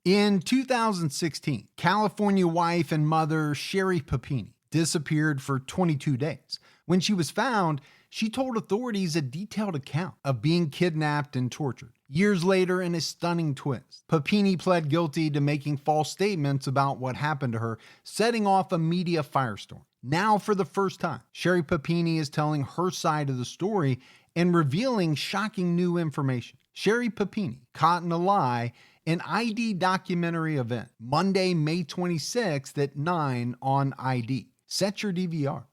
In 2016, California wife and mother Sherry Papini disappeared for 22 days. When she was found, she told authorities a detailed account of being kidnapped and tortured. Years later, in a stunning twist, Papini pled guilty to making false statements about what happened to her, setting off a media firestorm. Now, for the first time, Sherry Papini is telling her side of the story and revealing shocking new information. Sherry Papini, Caught in a Lie, an ID documentary event, Monday, May 26th at 9 on ID. Set your DVR.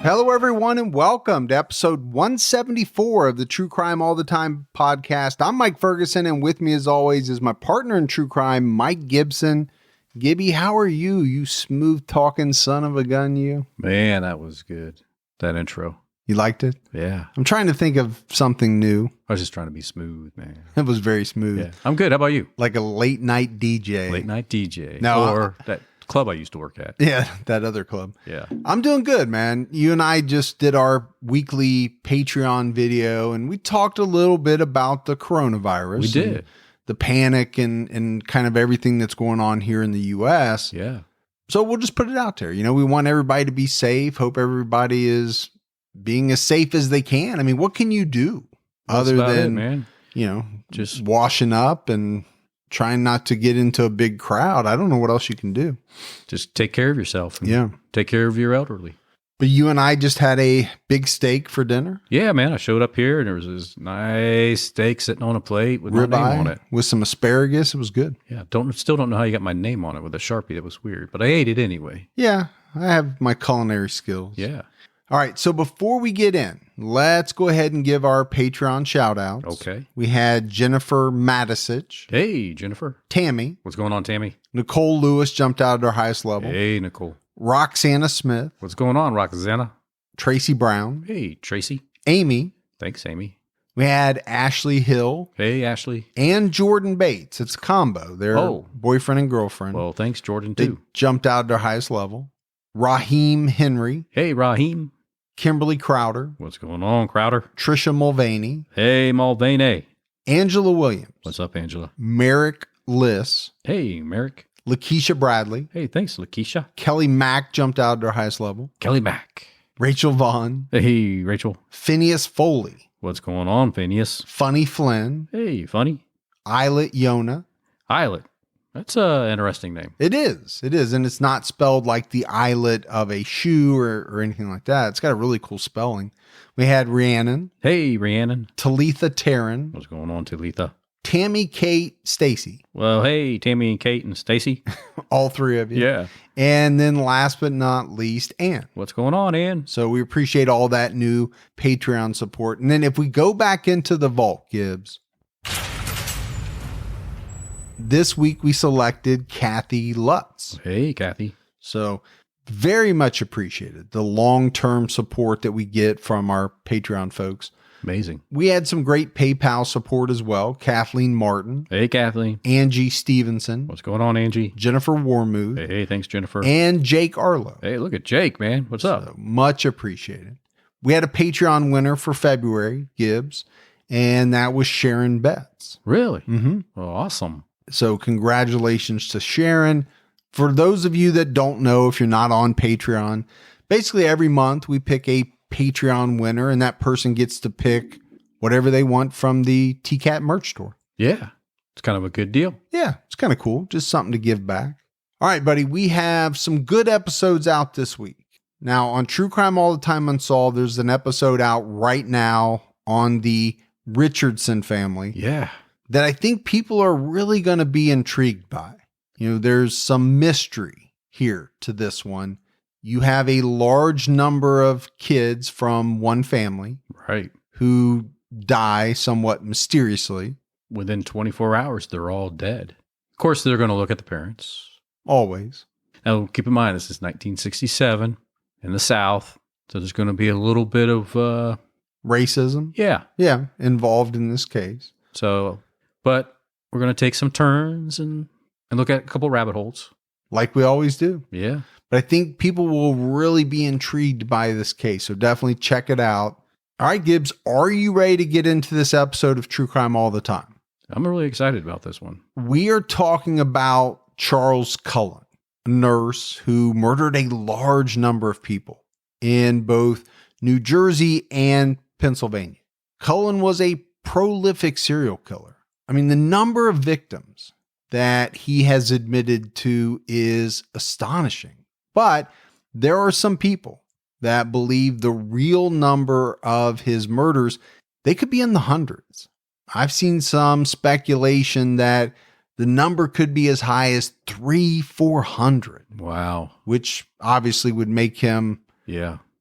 Hello, everyone, and welcome to episode 174 of the True Crime All the Time podcast. I'm Mike Ferguson, and with me, as always, is my partner in true crime, Mike Gibson. Gibby, how are you, you smooth-talking son of a gun, you? Man, that was good, that intro. You liked it? Yeah. I'm trying to think of something new. I was just trying to be smooth, man. It was very smooth. Yeah. I'm good. How about you? Like a late-night DJ. Late-night DJ. No, or that club I used to work at. Yeah, that other club. Yeah. I'm doing good, man. You and I just did our weekly Patreon video, and we talked a little bit about the coronavirus. We did. The panic and kind of everything that's going on here in the U.S. Yeah. So we'll just put it out there. You know, we want everybody to be safe. Hope everybody is being as safe as they can. I mean, what can you do other than, man. You know, just washing up and trying not to get into a big crowd? I don't know what else you can do. Just take care of yourself. And yeah. Take care of your elderly. But you and I just had a big steak for dinner. Yeah, man. I showed up here and there was this nice steak sitting on a plate with my name on it. With some asparagus. It was good. Yeah. Still don't know how you got my name on it with a Sharpie. That was weird, but I ate it anyway. Yeah. I have my culinary skills. Yeah. All right. So before we get in, let's go ahead and give our Patreon shout outs. Okay. We had Jennifer Matisich. Hey, Jennifer. Tammy. What's going on, Tammy? Nicole Lewis jumped out at our highest level. Hey, Nicole. Roxana Smith. What's going on, Roxana? Tracy Brown. Hey, Tracy. Amy. Thanks, Amy. We had Ashley Hill. Hey, Ashley. And Jordan Bates. It's a combo. They're boyfriend and girlfriend. Well, thanks, Jordan, too. They jumped out at their highest level. Raheem Henry. Hey, Raheem. Kimberly Crowder. What's going on, Crowder? Trisha Mulvaney. Hey, Mulvaney. Angela Williams. What's up, Angela? Merrick Liss. Hey, Merrick. Lakeisha Bradley. Hey, thanks, Lakeisha. Kelly Mack jumped out at their highest level. Kelly Mack. Rachel Vaughn. Hey, Rachel. Phineas Foley. What's going on, Phineas? Funny Flynn. Hey, Funny. Islet Yona. Islet. That's an interesting name. It is. It is. And it's not spelled like the eyelet of a shoe or anything like that. It's got a really cool spelling. We had Rhiannon. Hey, Rhiannon. Talitha Taryn. What's going on, Talitha? Tammy, Kate, Stacy. Well, hey, Tammy and Kate and Stacy. All three of you. Yeah. And then last but not least, Ann. What's going on, Ann? So we appreciate all that new Patreon support. And then if we go back into the vault, Gibbs, this week we selected Kathy Lutz. Hey, Kathy. So very much appreciated the long-term support that we get from our Patreon folks. Amazing. We had some great PayPal support as well. Kathleen Martin. Hey, Kathleen. Angie Stevenson. What's going on, Angie? Jennifer Warmuth. Hey, thanks, Jennifer. And Jake Arlo. Hey, look at Jake, man. What's up? Much appreciated. We had a Patreon winner for February, Gibbs, and that was Sharon Betts. Really? Mm-hmm. Oh, awesome. So congratulations to Sharon. For those of you that don't know, if you're not on Patreon, basically every month we pick a Patreon winner, and that person gets to pick whatever they want from the TCAT merch store. Yeah. It's kind of a good deal. Yeah, it's kind of cool. Just something to give back. All right, buddy. We have some good episodes out this week. Now, on True Crime All the Time Unsolved, there's an episode out right now on the Richardson family. Yeah. That I think people are really going to be intrigued by. You know, there's some mystery here to this one. You have a large number of kids from one family. Right. Who die somewhat mysteriously. Within 24 hours, they're all dead. Of course, they're going to look at the parents. Always. Now, keep in mind, this is 1967 in the South, so there's going to be a little bit of Racism. yeah. Involved in this case. So, but we're going to take some turns and look at a couple rabbit holes. Like we always do. Yeah. But I think people will really be intrigued by this case. So definitely check it out. All right, Gibbs, are you ready to get into this episode of True Crime All the Time? I'm really excited about this one. We are talking about Charles Cullen, a nurse who murdered a large number of people in both New Jersey and Pennsylvania. Cullen was a prolific serial killer. I mean, the number of victims that he has admitted to is astonishing. But there are some people that believe the real number of his murders, they could be in the hundreds. I've seen some speculation that the number could be as high as 300-400. Wow. Which obviously would make him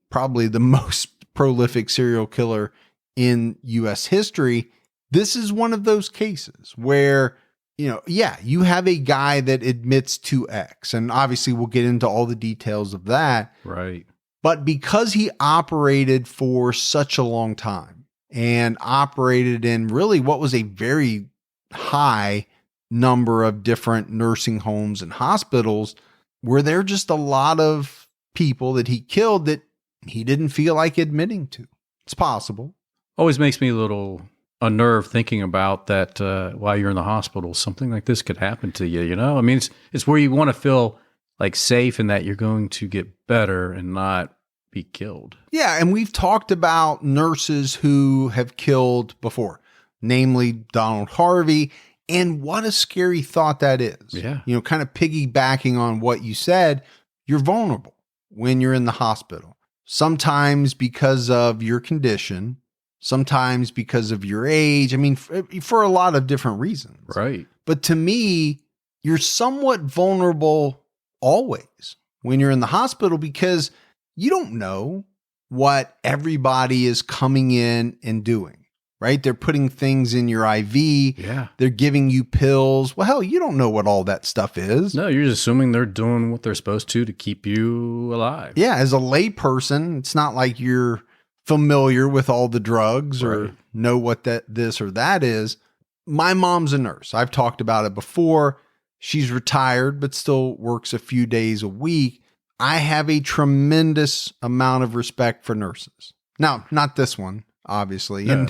probably the most prolific serial killer in U.S. history. This is one of those cases where, you have a guy that admits to X, and obviously we'll get into all the details of that. Right. But because he operated for such a long time and operated in really what was a very high number of different nursing homes and hospitals, were there just a lot of people that he killed that he didn't feel like admitting to? It's possible. Always makes me a little unnerved thinking about that while you're in the hospital, something like this could happen to you, I mean, it's where you want to feel like safe and that you're going to get better and not be killed. Yeah, and we've talked about nurses who have killed before, namely Donald Harvey, and what a scary thought that is. Yeah. Kind of piggybacking on what you said, you're vulnerable when you're in the hospital. Sometimes because of your condition, sometimes because of your age. I mean, for a lot of different reasons. Right. But to me, you're somewhat vulnerable always when you're in the hospital because you don't know what everybody is coming in and doing, right? They're putting things in your IV. Yeah. They're giving you pills. Well, hell, you don't know what all that stuff is. No, you're just assuming they're doing what they're supposed to keep you alive. Yeah. As a layperson, it's not like you're familiar with all the drugs or know what this or that is. My mom's a nurse. I've talked about it before. She's retired, but still works a few days a week. I have a tremendous amount of respect for nurses. Now, not this one, obviously, and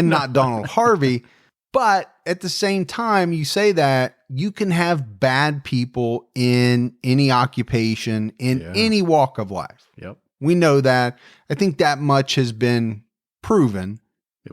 not Donald Harvey, but at the same time, you say that you can have bad people in any occupation, in any walk of life. Yep. We know that. I think that much has been proven.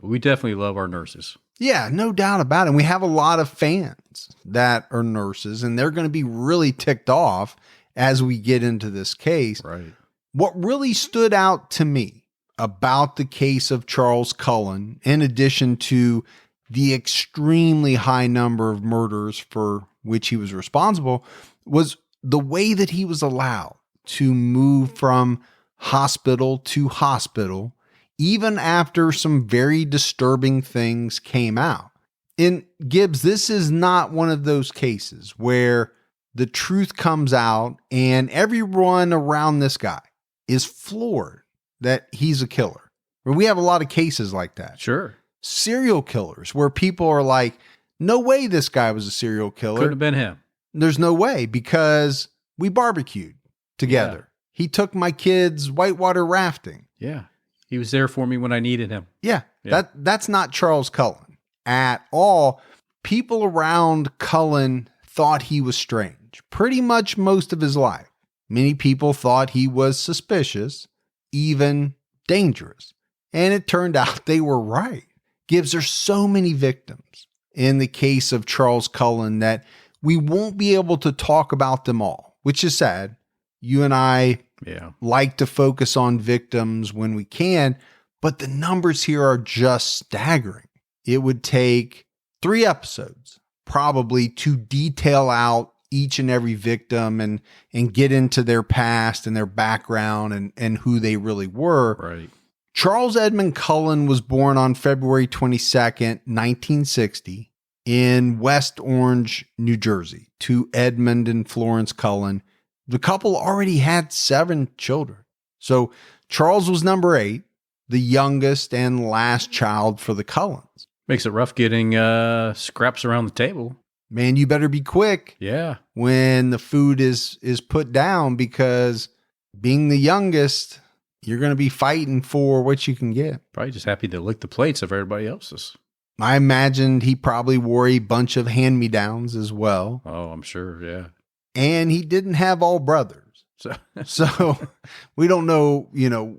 We definitely love our nurses. Yeah, no doubt about it. And we have a lot of fans that are nurses, and they're going to be really ticked off as we get into this case. Right. What really stood out to me about the case of Charles Cullen, in addition to the extremely high number of murders for which he was responsible, was the way that he was allowed to move from hospital to hospital, even after some very disturbing things came out. In Gibbs, this is not one of those cases where the truth comes out and everyone around this guy is floored that he's a killer. We have a lot of cases like that. Sure. Serial killers where people are like, no way this guy was a serial killer. Couldn't have been him. There's no way because we barbecued together. Yeah. He took my kids whitewater rafting. Yeah. He was there for me when I needed him. Yeah. That's not Charles Cullen at all. People around Cullen thought he was strange pretty much most of his life. Many people thought he was suspicious, even dangerous. And it turned out they were right. Gibbs, there's so many victims in the case of Charles Cullen that we won't be able to talk about them all, which is sad. You and I like to focus on victims when we can, but the numbers here are just staggering. It would take 3 episodes probably to detail out each and every victim and get into their past and their background and who they really were. Right. Charles Edmund Cullen was born on February 22nd, 1960 in West Orange, New Jersey, to Edmund and Florence Cullen. The couple already had 7 children. So Charles was number 8, the youngest and last child for the Cullens. Makes it rough getting scraps around the table. Man, you better be quick Yeah. when the food is put down, because being the youngest, you're going to be fighting for what you can get. Probably just happy to lick the plates of everybody else's. I imagined he probably wore a bunch of hand-me-downs as well. Oh, I'm sure. Yeah. And he didn't have all brothers. So we don't know,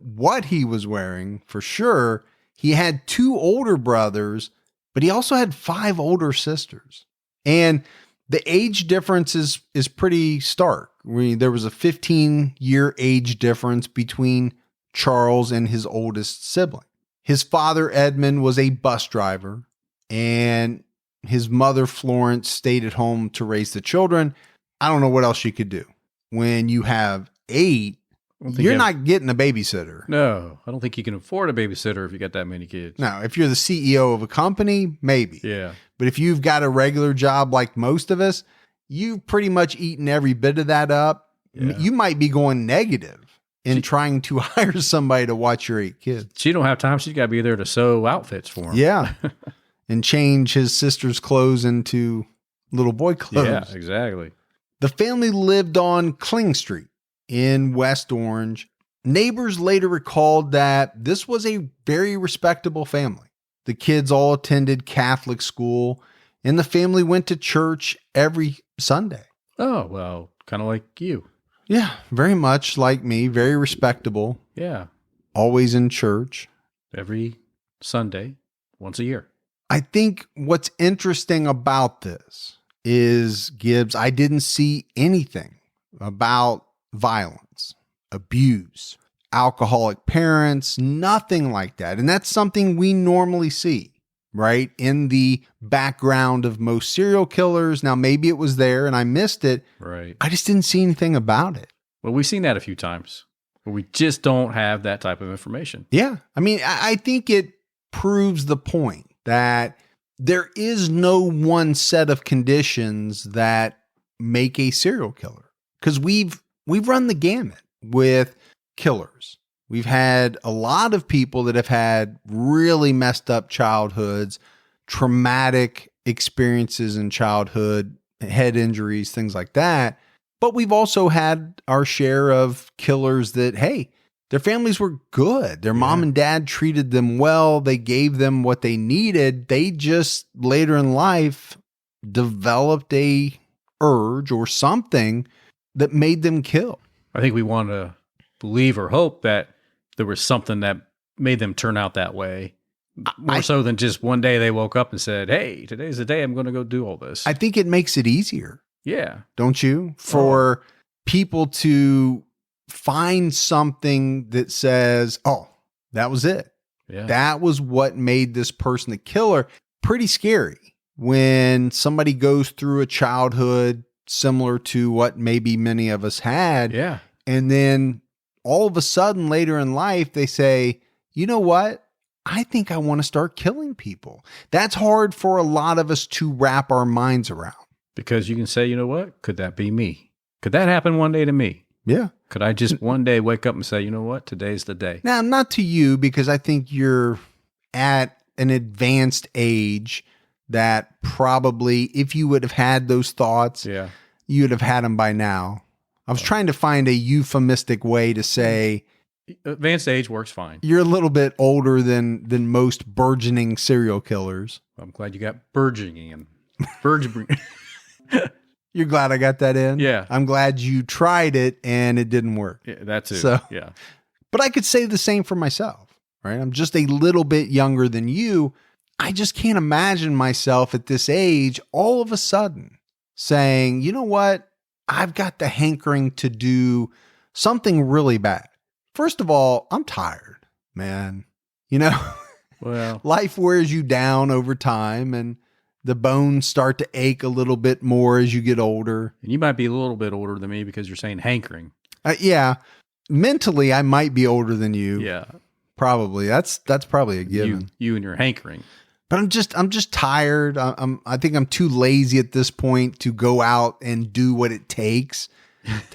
what he was wearing for sure. He had 2 older brothers, but he also had 5 older sisters. And the age difference is pretty stark. There was a 15-year age difference between Charles and his oldest sibling. His father, Edmund, was a bus driver, and his mother, Florence, stayed at home to raise the children. I don't know what else she could do. When you have 8, you're not getting a babysitter. No, I don't think you can afford a babysitter if you got that many kids. Now, if you're the CEO of a company, maybe. Yeah. But if you've got a regular job like most of us, you've pretty much eaten every bit of that up. Yeah. You might be going negative in trying to hire somebody to watch your 8 kids. She don't have time. She's got to be there to sew outfits for him. Yeah. And change his sister's clothes into little boy clothes. Yeah, exactly. The family lived on Kling Street in West Orange. Neighbors later recalled that this was a very respectable family. The kids all attended Catholic school, and the family went to church every Sunday. Oh, well, kind of like you. Yeah, very much like me, very respectable, Yeah. always in church. Every Sunday, once a year. I think what's interesting about this is, Gibbs, I didn't see anything about violence, abuse, alcoholic parents, nothing like that. And that's something we normally see, right? In the background of most serial killers. Now, maybe it was there and I missed it. Right. I just didn't see anything about it. Well, we've seen that a few times, but we just don't have that type of information. Yeah. I mean, I think it proves the point that there is no one set of conditions that make a serial killer, because we've run the gamut with killers. We've had a lot of people that have had really messed up childhoods, traumatic experiences in childhood, head injuries, things like that. But we've also had our share of killers that, hey, their families were good. Their mom and dad treated them well. They gave them what they needed. They just later in life developed a urge or something that made them kill. I think we want to believe or hope that there was something that made them turn out that way. More so than just one day they woke up and said, hey, today's the day I'm going to go do all this. I think it makes it easier. Yeah. Don't you? For people to find something that says, oh, that was it. Yeah. That was what made this person a killer. Pretty scary when somebody goes through a childhood similar to what maybe many of us had. Yeah. And then all of a sudden later in life, they say, you know what? I think I want to start killing people. That's hard for a lot of us to wrap our minds around. Because you can say, you know what? Could that be me? Could that happen one day to me? Yeah. Could I just one day wake up and say, you know what? Today's the day. Now, not to you, because I think you're at an advanced age that probably, if you would have had those thoughts, you would have had them by now. I was trying to find a euphemistic way to say advanced age works fine. You're a little bit older than most burgeoning serial killers. I'm glad you got burgeoning and burgeoning. You're glad I got that in? Yeah. I'm glad you tried it and it didn't work. Yeah, that's it. So, yeah. But I could say the same for myself, right? I'm just a little bit younger than you. I just can't imagine myself at this age all of a sudden saying, you know what? I've got the hankering to do something really bad. First of all, I'm tired, man. You know, well, life wears you down over time and the bones start to ache a little bit more as you get older. And you might be a little bit older than me because you're saying hankering. Yeah. Mentally, I might be older than you. Yeah. Probably. That's probably a given. You and your hankering. But I'm just tired. I think I'm too lazy at this point to go out and do what it takes.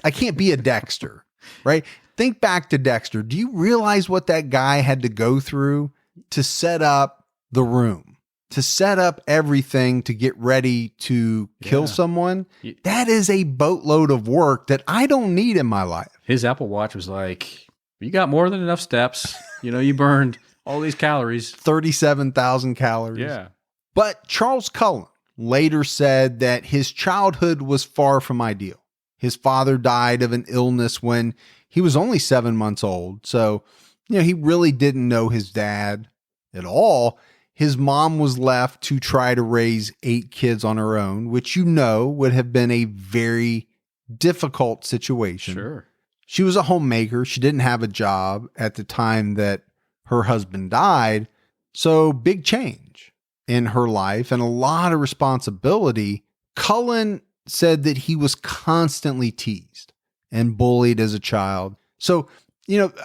I can't be a Dexter, right? Think back to Dexter. Do you realize what that guy had to go through to set up the room, to set up everything to get ready to kill someone? That is a boatload of work that I don't need in my life. His Apple Watch was like, you got more than enough steps. You burned all these calories. 37,000 calories. Yeah. But Charles Cullen later said that his childhood was far from ideal. His father died of an illness when he was only 7 months old. So, he really didn't know his dad at all. His mom was left to try to raise 8 kids on her own, which would have been a very difficult situation. Sure. She was a homemaker. She didn't have a job at the time that her husband died. So big change in her life and a lot of responsibility. Cullen said that he was constantly teased and bullied as a child. So,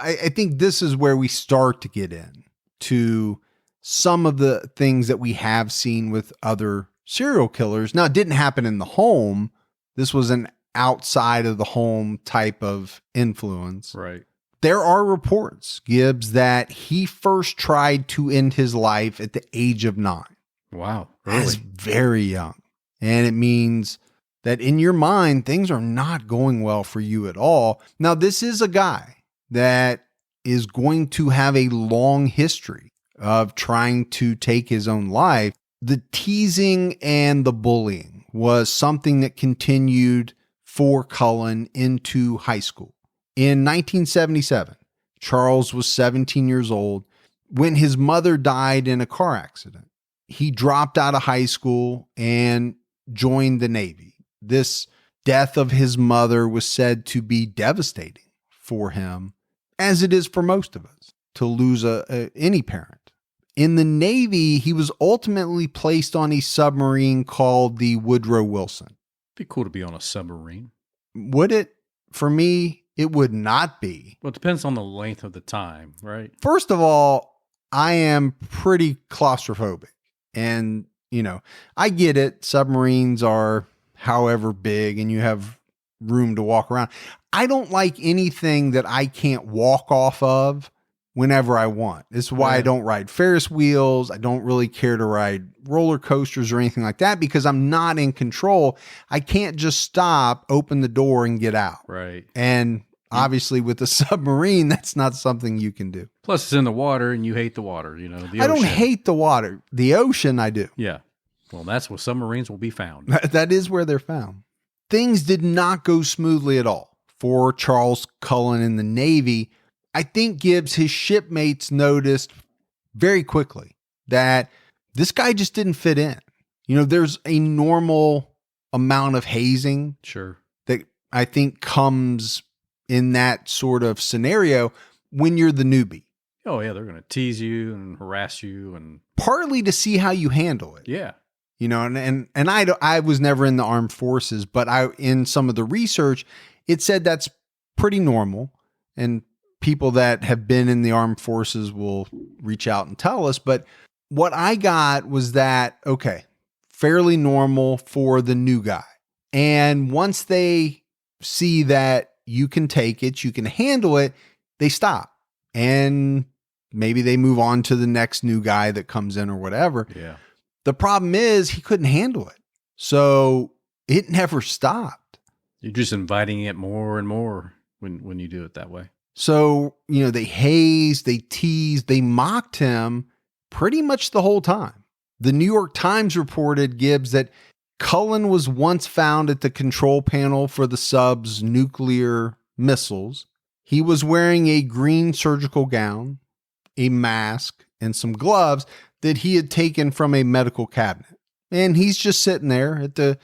I think this is where we start to get in to some of the things that we have seen with other serial killers. Now, it didn't happen in the home. This was an outside of the home type of influence. Right. There are reports, Gibbs, that he first tried to end his life at the age of 9. Wow. That's very young. And it means that in your mind, things are not going well for you at all. Now, this is a guy that is going to have a long history of trying to take his own life. The teasing and the bullying was something that continued for Cullen into high school. In 1977, Charles was 17 years old when his mother died in a car accident. He dropped out of high school and joined the Navy. This death of his mother was said to be devastating for him, as it is for most of us, to lose any parent. In the Navy, he was ultimately placed on a submarine called the Woodrow Wilson. Be cool to be on a submarine. Would it? For me, it would not be. Well, it depends on the length of the time, right? First of all, I am pretty claustrophobic. And, I get it. Submarines are however big and you have room to walk around. I don't like anything that I can't walk off of whenever I want. This is why I don't ride Ferris wheels. I don't really care to ride roller coasters or anything like that because I'm not in control. I can't just stop, open the door, and get out. Right. And obviously with a submarine, that's not something you can do. Plus it's in the water and you hate the water, the ocean. I don't hate the water. The ocean, I do. Yeah. Well, that's where submarines will be found. That is where they're found. Things did not go smoothly at all for Charles Cullen in the Navy. I think Gibbs, his shipmates noticed very quickly that this guy just didn't fit in. There's a normal amount of hazing. Sure. That I think comes in that sort of scenario when you're the newbie. Oh, yeah. They're going to tease you and harass you and partly to see how you handle it. Yeah. And I was never in the armed forces, but in some of the research, it said that's pretty normal. And people that have been in the armed forces will reach out and tell us. But what I got was that, okay, fairly normal for the new guy. And once they see that you can take it, you can handle it, they stop. And maybe they move on to the next new guy that comes in or whatever. Yeah. The problem is he couldn't handle it. So it never stopped. You're just inviting it more and more when you do it that way. So, they hazed, they teased, they mocked him pretty much the whole time. The New York Times reported, Gibbs, that Cullen was once found at the control panel for the sub's nuclear missiles. He was wearing a green surgical gown, a mask, and some gloves that he had taken from a medical cabinet. And he's just sitting there at the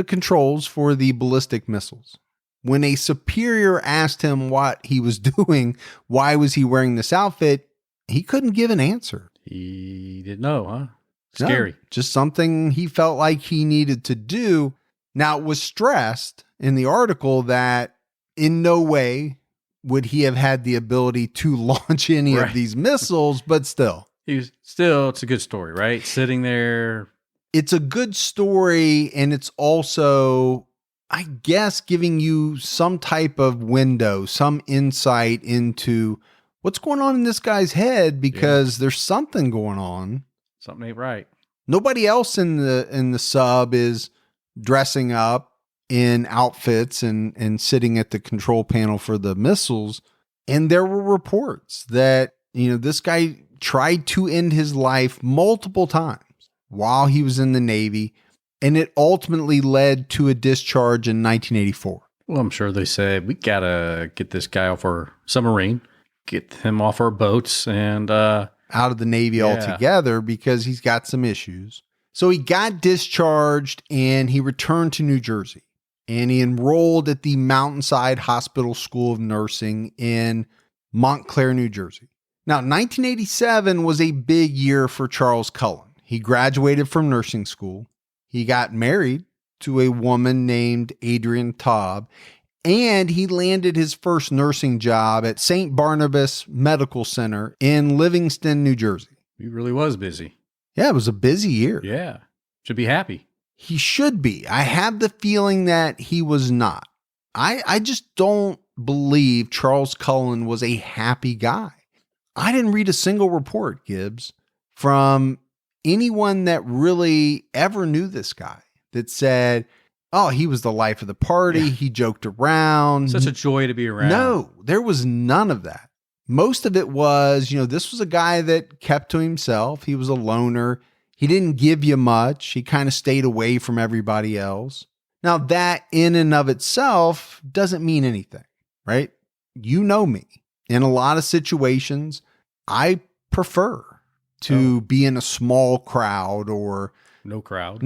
controls for the ballistic missiles. When a superior asked him what he was doing, why was he wearing this outfit, he couldn't give an answer. He didn't know, huh? Scary. No, just something he felt like he needed to do. Now, it was stressed in the article that in no way would he have had the ability to launch any of these missiles, but still. It's a good story, right? Sitting there. It's a good story, and it's also, I guess, giving you some type of window, some insight into what's going on in this guy's head, because there's something going on. Something ain't right. Nobody else in the sub is dressing up in outfits and sitting at the control panel for the missiles. And there were reports that, this guy tried to end his life multiple times while he was in the Navy, and it ultimately led to a discharge in 1984. Well, I'm sure they said, we got to get this guy off our submarine, get him off our boats, and out of the Navy altogether, because he's got some issues. So he got discharged and he returned to New Jersey, and he enrolled at the Mountainside Hospital School of Nursing in Montclair, New Jersey. Now, 1987 was a big year for Charles Cullen. He graduated from nursing school. He got married to a woman named Adrienne Taub, and he landed his first nursing job at St. Barnabas Medical Center in Livingston, New Jersey. He really was busy. Yeah, it was a busy year. Yeah, should be happy. He should be. I have the feeling that he was not. I just don't believe Charles Cullen was a happy guy. I didn't read a single report, Gibbs, from anyone that really ever knew this guy that said, oh, he was the life of the party. Yeah. He joked around. Such a joy to be around. No, there was none of that. Most of it was, this was a guy that kept to himself. He was a loner. He didn't give you much. He kind of stayed away from everybody else. Now, that in and of itself doesn't mean anything, right? You know me. In a lot of situations, I prefer to be in a small crowd or no crowd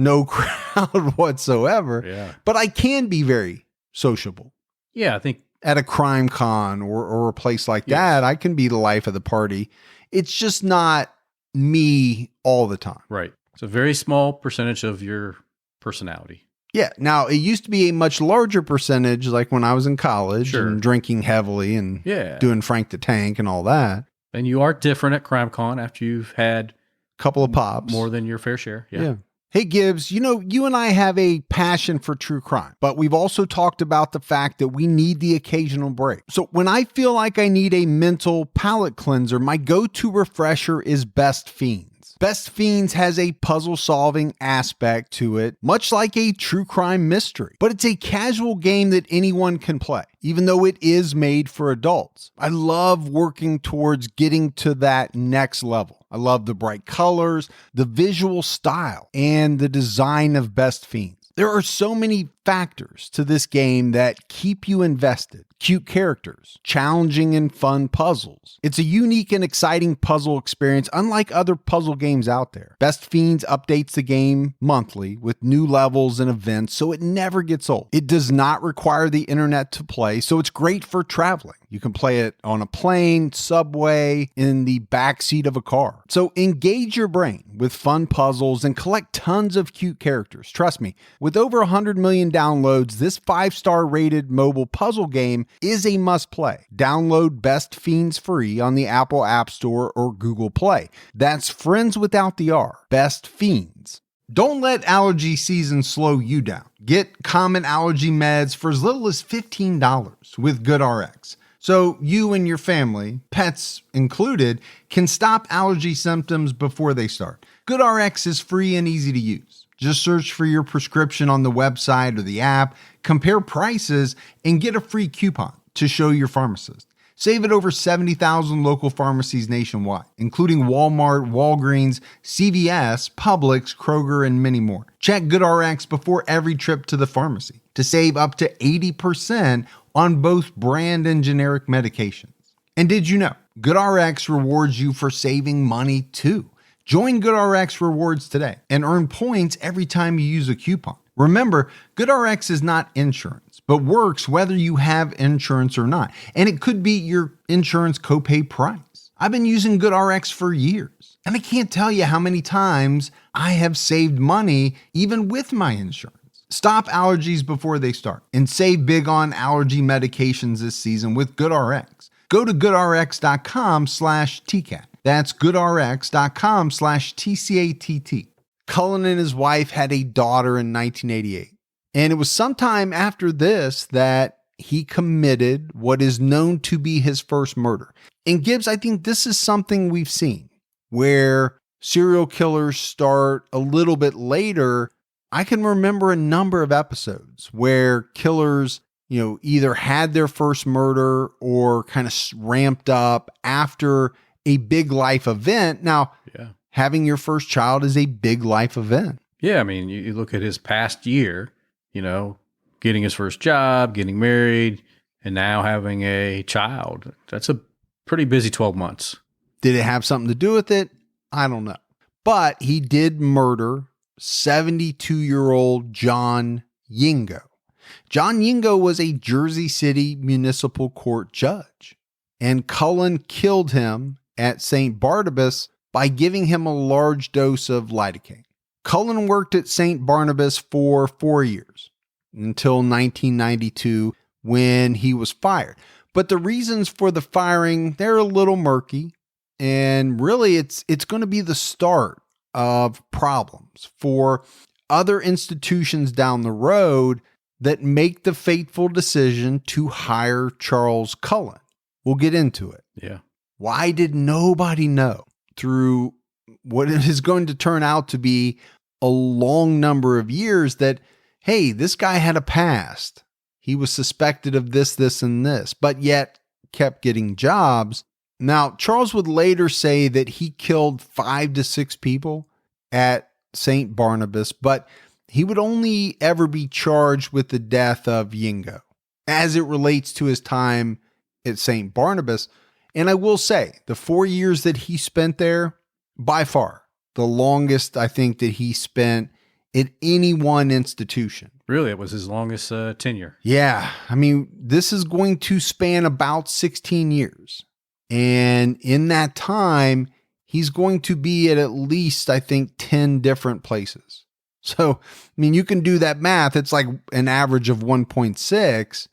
whatsoever. Yeah. But I can be very sociable. Yeah, I think at a crime con or a place like that, I can be the life of the party. It's just not me all the time. Right. It's a very small percentage of your personality. Yeah. Now, it used to be a much larger percentage, like when I was in college and drinking heavily and doing Frank the Tank and all that. And you are different at CrimeCon after you've had a couple of pops. More than your fair share. Yeah. Hey, Gibbs, you and I have a passion for true crime, but we've also talked about the fact that we need the occasional break. So when I feel like I need a mental palate cleanser, my go-to refresher is Best Fiends. Best Fiends has a puzzle-solving aspect to it, much like a true crime mystery. But it's a casual game that anyone can play, even though it is made for adults. I love working towards getting to that next level. I love the bright colors, the visual style, and the design of Best Fiends. There are so many factors to this game that keep you invested. Cute characters, challenging and fun puzzles. It's a unique and exciting puzzle experience, unlike other puzzle games out there. Best Fiends updates the game monthly with new levels and events, so it never gets old. It does not require the internet to play, so it's great for traveling. You can play it on a plane, subway, in the backseat of a car. So engage your brain with fun puzzles and collect tons of cute characters. Trust me, with over 100 million downloads, this 5-star rated mobile puzzle game is a must play. Download Best Fiends free on the Apple App Store or Google Play. That's friends without the R. Best Fiends. Don't let allergy season slow you down. Get common allergy meds for as little as $15 with GoodRx. So you and your family, pets included, can stop allergy symptoms before they start. GoodRx is free and easy to use. Just search for your prescription on the website or the app, compare prices, and get a free coupon to show your pharmacist. Save at over 70,000 local pharmacies nationwide, including Walmart, Walgreens, CVS, Publix, Kroger, and many more. Check GoodRx before every trip to the pharmacy to save up to 80% on both brand and generic medications. And did you know, GoodRx rewards you for saving money too. Join GoodRx Rewards today and earn points every time you use a coupon. Remember, GoodRx is not insurance, but works whether you have insurance or not. And it could be your insurance copay price. I've been using GoodRx for years, and I can't tell you how many times I have saved money even with my insurance. Stop allergies before they start and save big on allergy medications this season with GoodRx. Go to goodrx.com/TCAT. That's goodrx.com/TCATT. Cullen and his wife had a daughter in 1988. And it was sometime after this that he committed what is known to be his first murder. And Gibbs, I think this is something we've seen where serial killers start a little bit later. I can remember a number of episodes where killers, either had their first murder or kind of ramped up after a big life event. Now, having your first child is a big life event. Yeah, I mean, you look at his past year, getting his first job, getting married, and now having a child. That's a pretty busy 12 months. Did it have something to do with it? I don't know. But he did murder 72-year-old John Yingo. John Yingo was a Jersey City municipal court judge, and Cullen killed him at St. Barnabas by giving him a large dose of lidocaine. Cullen worked at St. Barnabas for 4 years until 1992 when he was fired. But the reasons for the firing, they're a little murky, and really it's going to be the start of problems for other institutions down the road that make the fateful decision to hire Charles Cullen. We'll get into it. Yeah. Why did nobody know through what is going to turn out to be a long number of years that, hey, this guy had a past. He was suspected of this, this, and this, but yet kept getting jobs. Now, Charles would later say that he killed 5 to 6 people at St. Barnabas, but he would only ever be charged with the death of Yingo as it relates to his time at St. Barnabas. And I will say, the 4 years that he spent there, by far, the longest I think that he spent at any one institution. Really, it was his longest tenure. Yeah. I mean, this is going to span about 16 years. And in that time, he's going to be at least, I think, 10 different places. So, I mean, you can do that math. It's like an average of 1.6.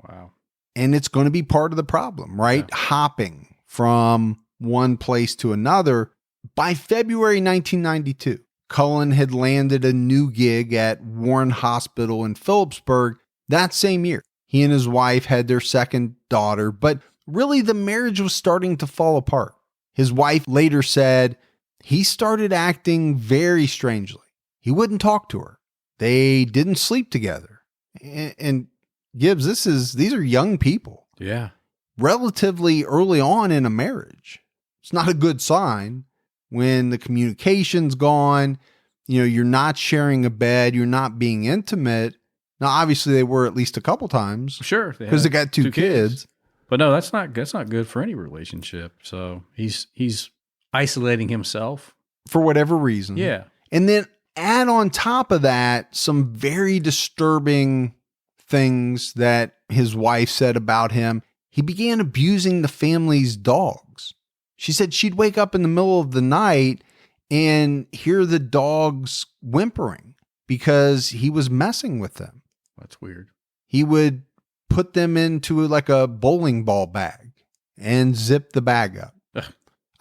Wow. And it's going to be part of the problem, right? Yeah. Hopping from one place to another. By February 1992, Cullen had landed a new gig at Warren Hospital in Phillipsburg that same year. He and his wife had their second daughter, but really the marriage was starting to fall apart. His wife later said he started acting very strangely. He wouldn't talk to her. They didn't sleep together. And Gibbs, these are young people. Yeah. Relatively early on in a marriage. It's not a good sign when the communication's gone. You're not sharing a bed. You're not being intimate. Now, obviously, they were at least a couple times. Sure. Because they got two kids. But no, that's not good for any relationship. So he's isolating himself. For whatever reason. Yeah. And then add on top of that some very disturbing things that his wife said about him. He began abusing the family's dogs. She said she'd wake up in the middle of the night and hear the dogs whimpering because he was messing with them. That's weird. He would put them into like a bowling ball bag and zip the bag up.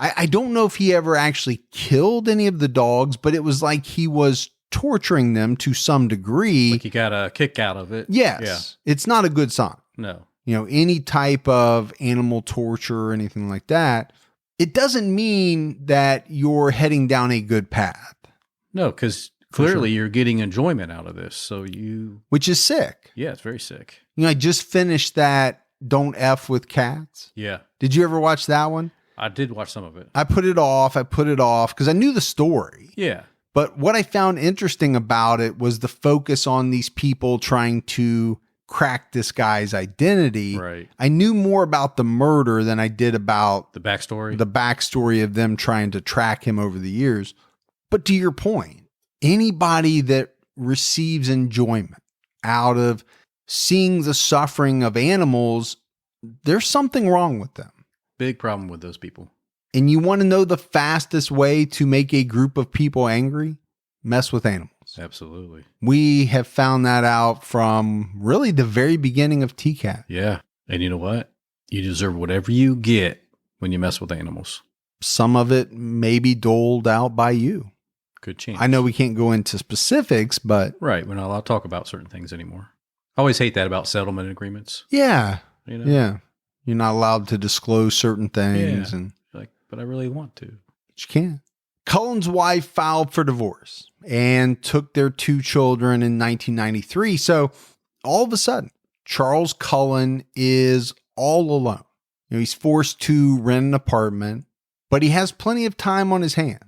I don't know if he ever actually killed any of the dogs, but it was like he was torturing them to some degree. Like he got a kick out of it. Yes. Yeah. It's not a good sign. No. Any type of animal torture or anything like that, it doesn't mean that you're heading down a good path. No, because clearly you're getting enjoyment out of this. So which is sick. Yeah, it's very sick. I just finished that Don't F with Cats. Yeah. Did you ever watch that one? I did watch some of it. I put it off because I knew the story. Yeah. But what I found interesting about it was the focus on these people trying to crack this guy's identity. Right. I knew more about the murder than I did about the backstory of them trying to track him over the years. But to your point, anybody that receives enjoyment out of seeing the suffering of animals, there's something wrong with them. Big problem with those people. And you want to know the fastest way to make a group of people angry? Mess with animals. emotions. Absolutely. We have found that out from really the very beginning of TCAT. Yeah. And you know what? You deserve whatever you get when you mess with animals. Some of it may be doled out by you. Good chance. I know we can't go into specifics, but... Right. We're not allowed to talk about certain things anymore. I always hate that about settlement agreements. Yeah. You know? Yeah. You're not allowed to disclose certain things. Yeah. And But I really want to. But you can. Cullen's wife filed for divorce and took their 2 children in 1993. So all of a sudden, Charles Cullen is all alone. He's forced to rent an apartment, but he has plenty of time on his hands.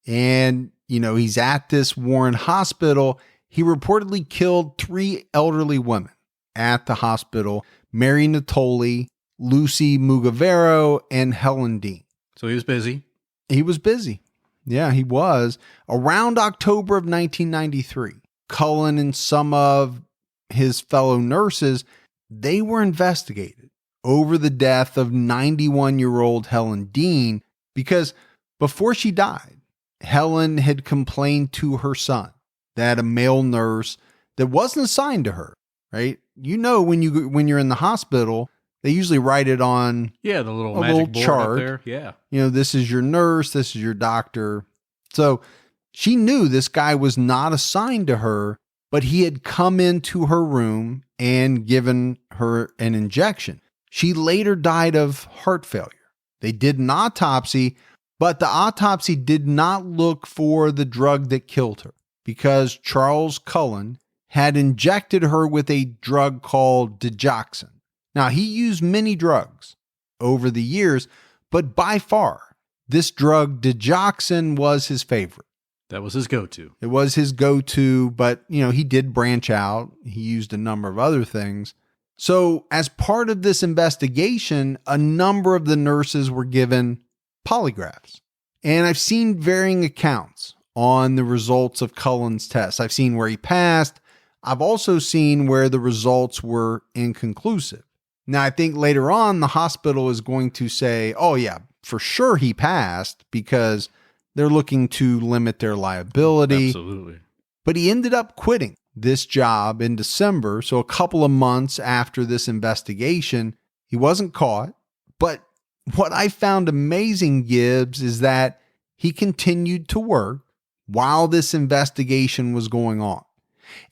And, he's at this Warren hospital. He reportedly killed 3 elderly women at the hospital: Mary Natoli, Lucy Mugavero, and Helen Dean. So he was busy. He was busy. Yeah, he was. Around October of 1993, Cullen and some of his fellow nurses, they were investigated over the death of 91-year-old Helen Dean because before she died, Helen had complained to her son that a male nurse that wasn't assigned to her, right? When you're in the hospital, they usually write it on the little a magic little board chart. up there. Yeah. This is your nurse, this is your doctor. So she knew this guy was not assigned to her, but he had come into her room and given her an injection. She later died of heart failure. They did an autopsy, but the autopsy did not look for the drug that killed her because Charles Cullen had injected her with a drug called digoxin. Now, he used many drugs over the years, but by far, this drug, digoxin, was his favorite. That was his go-to. It was his go-to, but, he did branch out. He used a number of other things. So, as part of this investigation, a number of the nurses were given polygraphs. And I've seen varying accounts on the results of Cullen's tests. I've seen where he passed. I've also seen where the results were inconclusive. Now, I think later on, the hospital is going to say, oh, yeah, for sure he passed because they're looking to limit their liability. Absolutely. But he ended up quitting this job in December. So a couple of months after this investigation, he wasn't caught. But what I found amazing, Gibbs, is that he continued to work while this investigation was going on.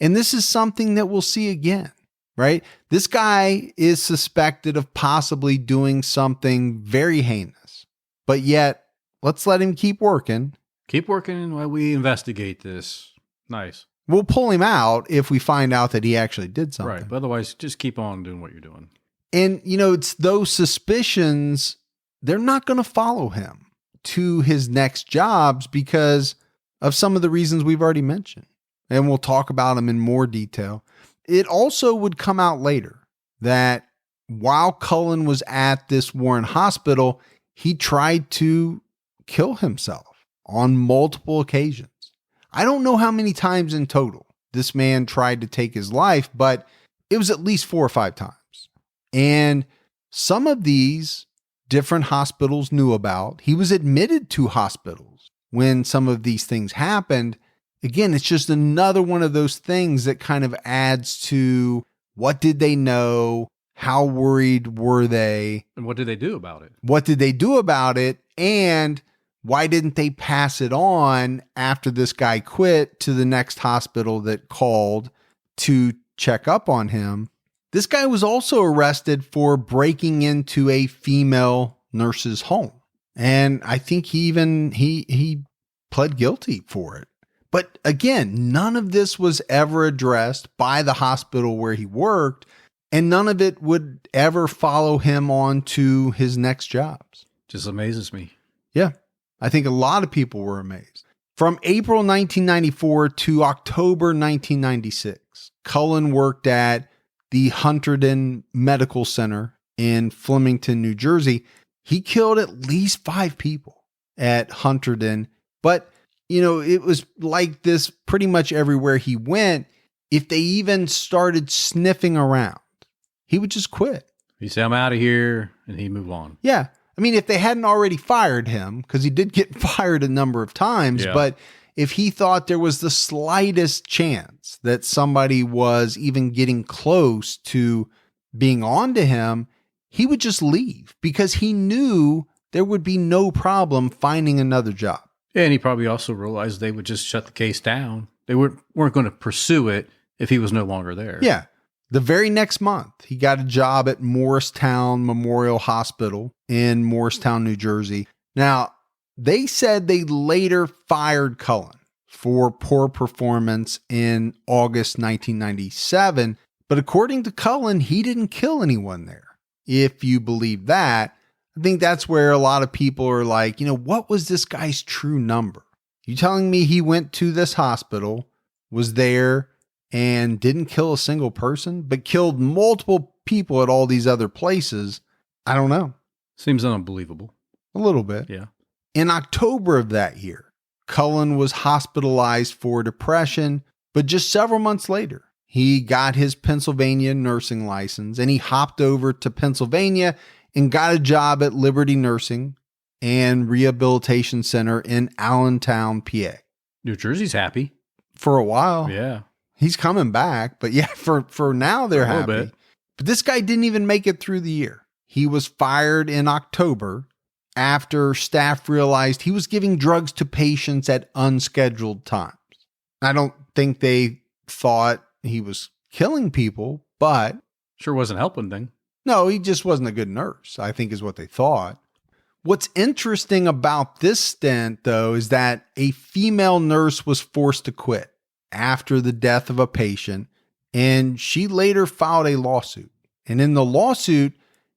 And this is something that we'll see again. Right? This guy is suspected of possibly doing something very heinous, but yet let's let him keep working. Keep working while we investigate this. Nice. We'll pull him out if we find out that he actually did something. Right. But otherwise, just keep on doing what you're doing. And, it's those suspicions, they're not going to follow him to his next jobs because of some of the reasons we've already mentioned. And we'll talk about them in more detail. It also would come out later that while Cullen was at this Warren hospital, he tried to kill himself on multiple occasions. I don't know how many times in total this man tried to take his life, but it was at least 4 or 5 times. And some of these different hospitals knew about. He was admitted to hospitals when some of these things happened. Again, it's just another one of those things that kind of adds to what did they know? How worried were they? And what did they do about it? What did they do about it? And why didn't they pass it on after this guy quit to the next hospital that called to check up on him? This guy was also arrested for breaking into a female nurse's home. And I think he pled guilty for it. But again, none of this was ever addressed by the hospital where he worked, and none of it would ever follow him on to his next jobs. Just amazes me. Yeah, I think a lot of people were amazed. From April 1994 to October 1996, Cullen worked at the Hunterdon Medical Center in Flemington, New Jersey. He killed at least 5 people at Hunterdon, but it was like this pretty much everywhere he went. If they even started sniffing around, he would just quit. He'd say, I'm out of here, and he'd move on. Yeah. I mean, if they hadn't already fired him, because he did get fired a number of times, but if he thought there was the slightest chance that somebody was even getting close to being on to him, he would just leave because he knew there would be no problem finding another job. Yeah, and he probably also realized they would just shut the case down. They weren't going to pursue it if he was no longer there. Yeah. The very next month, he got a job at Morristown Memorial Hospital in Morristown, New Jersey. Now, they said they later fired Cullen for poor performance in August 1997. But according to Cullen, he didn't kill anyone there. If you believe that, I think that's where a lot of people are like, what was this guy's true number? You telling me he went to this hospital, was there, and didn't kill a single person, but killed multiple people at all these other places? I don't know. Seems unbelievable. A little bit. Yeah. In October of that year, Cullen was hospitalized for depression, but just several months later, he got his Pennsylvania nursing license and he hopped over to Pennsylvania and got a job at Liberty Nursing and Rehabilitation Center in Allentown, PA. New Jersey's happy. For a while. Yeah. He's coming back, but yeah, for now they're happy. Bit. But this guy didn't even make it through the year. He was fired in October after staff realized he was giving drugs to patients at unscheduled times. I don't think they thought he was killing people, but sure wasn't helping then. No, he just wasn't a good nurse, I think is what they thought. What's interesting about this stint, though, is that a female nurse was forced to quit after the death of a patient, and she later filed a lawsuit. And in the lawsuit,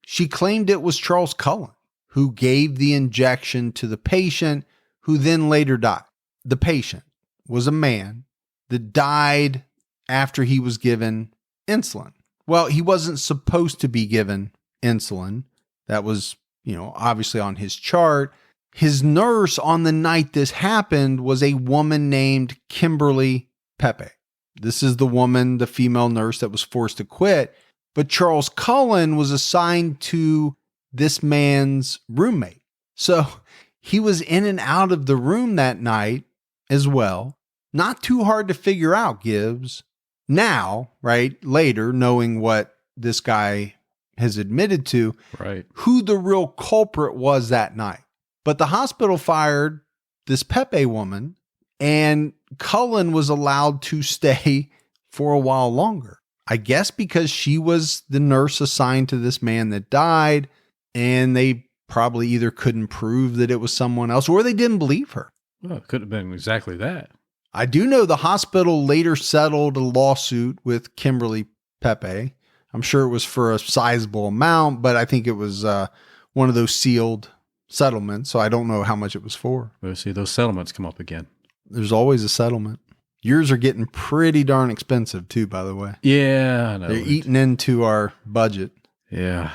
she claimed it was Charles Cullen who gave the injection to the patient, who then later died. The patient was a man that died after he was given insulin. Well, he wasn't supposed to be given insulin. That was, obviously on his chart. His nurse on the night this happened was a woman named Kimberly Pepe. This is the woman, the female nurse that was forced to quit. But Charles Cullen was assigned to this man's roommate. So he was in and out of the room that night as well. Not too hard to figure out, Gibbs. Now, right, later, knowing what this guy has admitted to, right, who the real culprit was that night. But the hospital fired this Pepe woman, and Cullen was allowed to stay for a while longer. I guess because she was the nurse assigned to this man that died, and they probably either couldn't prove that it was someone else, or they didn't believe her. Well, it could have been exactly that. I do know the hospital later settled a lawsuit with Kimberly Pepe. I'm sure it was for a sizable amount, but I think it was one of those sealed settlements, so I don't know how much it was for. We'll see those settlements come up again. There's always a settlement. Yours are getting pretty darn expensive too, by the way. Yeah, I know. They're eating into our budget. Yeah.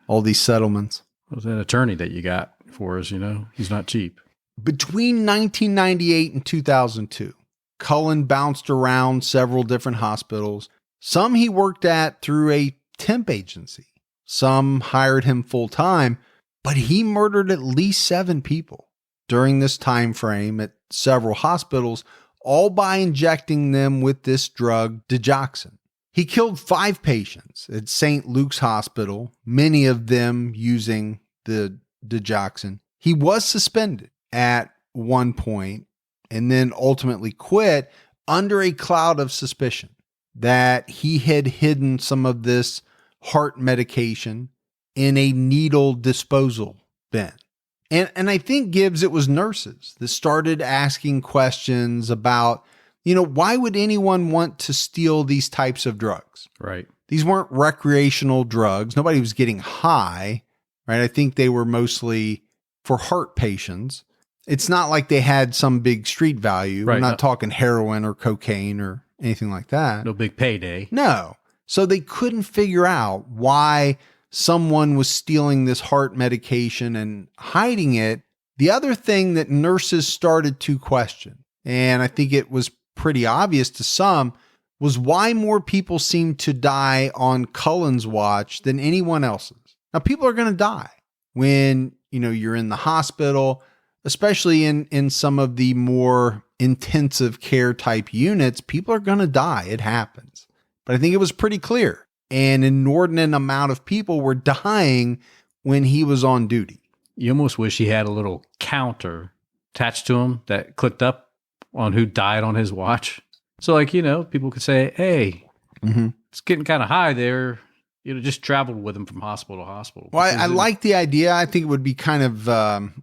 All these settlements. What was that attorney that you got for us, He's not cheap. Between 1998 and 2002, Cullen bounced around several different hospitals. Some he worked at through a temp agency. Some hired him full time, but he murdered at least 7 people during this time frame at several hospitals, all by injecting them with this drug, digoxin. He killed 5 patients at St. Luke's Hospital, many of them using the digoxin. He was suspended at one point and then ultimately quit under a cloud of suspicion that he had hidden some of this heart medication in a needle disposal bin. And I think, Gibbs, it was nurses that started asking questions about, why would anyone want to steal these types of drugs? Right. These weren't recreational drugs. Nobody was getting high, right? I think they were mostly for heart patients. It's not like they had some big street value. Right. We're not talking heroin or cocaine or anything like that. No big payday. No. So they couldn't figure out why someone was stealing this heart medication and hiding it. The other thing that nurses started to question, and I think it was pretty obvious to some, was why more people seemed to die on Cullen's watch than anyone else's. Now, people are going to die when, you're in the hospital, especially in some of the more intensive care type units, people are going to die. It happens. But I think it was pretty clear. An inordinate amount of people were dying when he was on duty. You almost wish he had a little counter attached to him that clicked up on who died on his watch. So, like, people could say, hey, it's getting kind of high there. Just traveled with him from hospital to hospital. Well, I like the idea. I think it would be kind of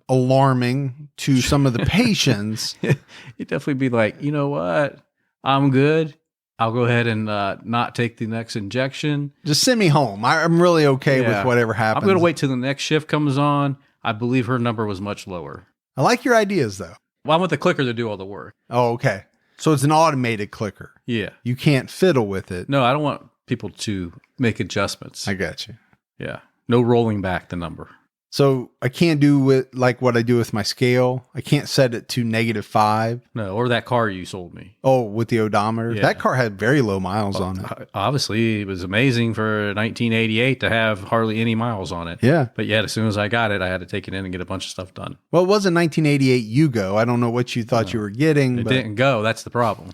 alarming to some of the patients. He'd definitely be like, you know what? I'm good. I'll go ahead and not take the next injection. Just send me home. I'm really okay with whatever happens. I'm going to wait till the next shift comes on. I believe her number was much lower. I like your ideas, though. Well, I want the clicker to do all the work. Oh, okay. So it's an automated clicker. Yeah. You can't fiddle with it. No, I don't want people to make adjustments. I got you. Yeah. No rolling back the number. So I can't do with like what I do with my scale. I can't set it to -5. No, or that car you sold me. Oh, with the odometer. Yeah. That car had very low miles on it. Obviously, it was amazing for 1988 to have hardly any miles on it. Yeah. But yet, as soon as I got it, I had to take it in and get a bunch of stuff done. Well, it wasn't 1988 Yugo. I don't know what you thought you were getting. It didn't go. That's the problem.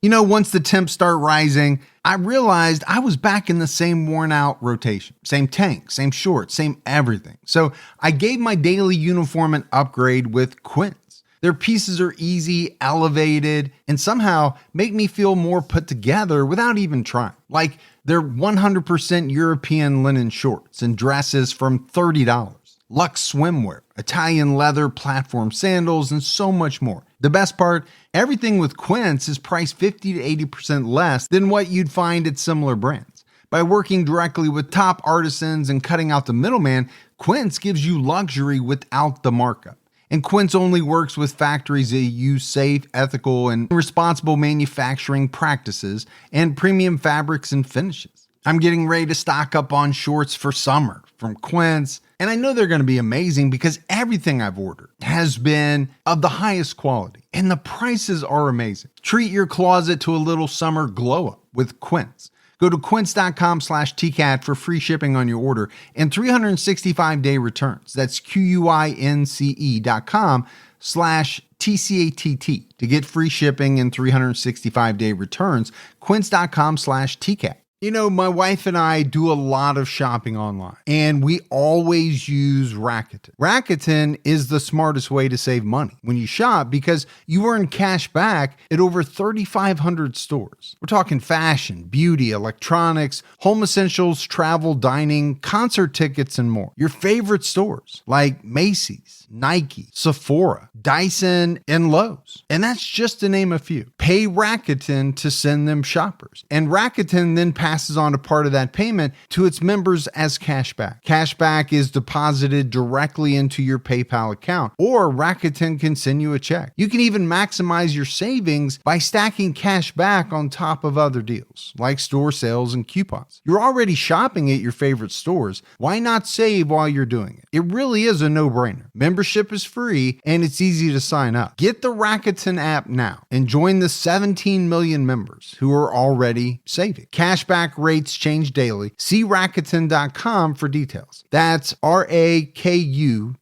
Once the temps start rising, I realized I was back in the same worn out rotation. Same tank, same shorts, same everything. So I gave my daily uniform an upgrade with Quince. Their pieces are easy, elevated, and somehow make me feel more put together without even trying. Like they're 100% European linen shorts and dresses from $30. Luxe swimwear, Italian leather platform sandals, and so much more. The best part, everything with Quince is priced 50 to 80% less than what you'd find at similar brands. By working directly with top artisans and cutting out the middleman, Quince gives you luxury without the markup. And Quince only works with factories that use safe, ethical, and responsible manufacturing practices and premium fabrics and finishes. I'm getting ready to stock up on shorts for summer from Quince, and I know they're going to be amazing because everything I've ordered has been of the highest quality, and the prices are amazing. Treat your closet to a little summer glow up with Quince. Go to quince.com/TCAT for free shipping on your order and 365-day returns. That's QUINCE.com/TCATT to get free shipping and 365-day returns. Quince.com/TCAT. My wife and I do a lot of shopping online, and we always use Rakuten. Rakuten is the smartest way to save money when you shop because you earn cash back at over 3,500 stores. We're talking fashion, beauty, electronics, home essentials, travel, dining, concert tickets, and more. Your favorite stores like Macy's, Nike, Sephora, Dyson, and Lowe's. And that's just to name a few. Pay Rakuten to send them shoppers. And Rakuten then passes on a part of that payment to its members as cashback. Cashback is deposited directly into your PayPal account, or Rakuten can send you a check. You can even maximize your savings by stacking cash back on top of other deals, like store sales and coupons. You're already shopping at your favorite stores. Why not save while you're doing it? It really is a no-brainer. Membership is free, and it's easy to sign up. Get the Rakuten app now and join the 17 million members who are already saving. Cashback rates change daily. See Rakuten.com for details. That's Rakuten.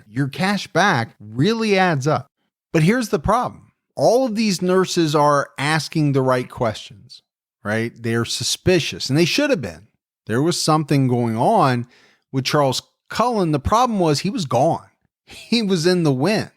Your cash back really adds up. But here's the problem. All of these nurses are asking the right questions, right? They're suspicious, and they should have been. There was something going on with Charles Cullen. The problem was he was gone. He was in the wind.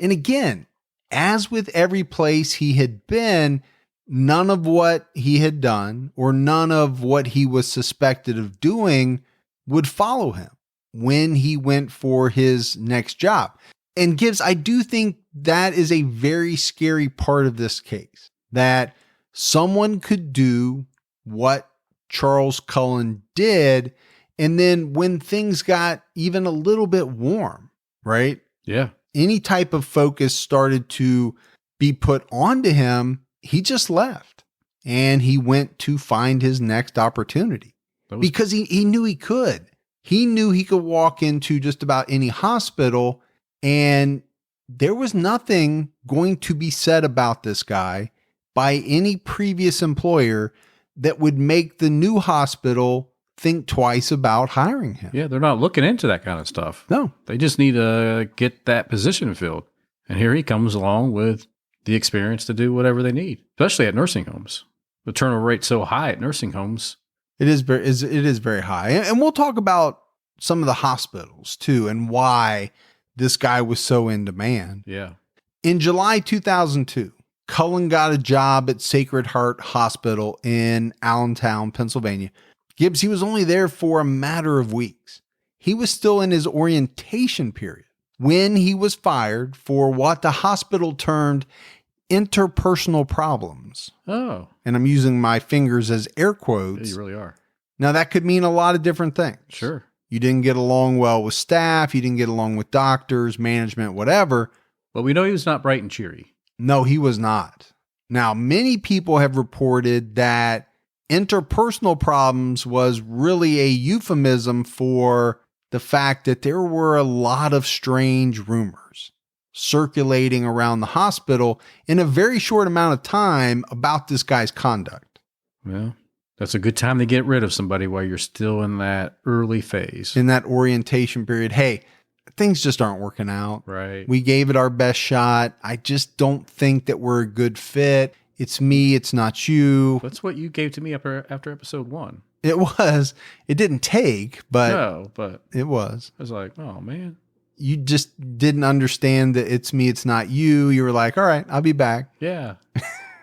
And again, as with every place he had been, none of what he had done or none of what he was suspected of doing would follow him when he went for his next job. And Gibbs, I do think that is a very scary part of this case, that someone could do what Charles Cullen did, and then when things got even a little bit warm, right? Yeah. Any type of focus started to be put onto him, he just left and he went to find his next opportunity because he knew he could. He knew he could walk into just about any hospital, and there was nothing going to be said about this guy by any previous employer that would make the new hospital think twice about hiring him. Yeah, they're not looking into that kind of stuff. No. They just need to get that position filled. And here he comes along with the experience to do whatever they need, especially at nursing homes. The turnover rate's so high at nursing homes. It is very high. And we'll talk about some of the hospitals too and why this guy was so in demand. Yeah. In July 2002, Cullen got a job at Sacred Heart Hospital in Allentown, Pennsylvania. Gibbs, he was only there for a matter of weeks. He was still in his orientation period when he was fired for what the hospital termed interpersonal problems. Oh. And I'm using my fingers as air quotes. Yeah, you really are. Now, that could mean a lot of different things. Sure. You didn't get along well with staff. You didn't get along with doctors, management, whatever. But we know he was not bright and cheery. No, he was not. Now, many people have reported that interpersonal problems was really a euphemism for the fact that there were a lot of strange rumors circulating around the hospital in a very short amount of time about this guy's conduct. Well, that's a good time to get rid of somebody while you're still in that early phase. In that orientation period, hey, things just aren't working out. Right. We gave it our best shot. I just don't think that we're a good fit. It's me. It's not you. That's what you gave to me after episode 1. It was. It didn't take, but No, but it was. I was like, oh, man. You just didn't understand that it's me. It's not you. You were like, all right, I'll be back. Yeah.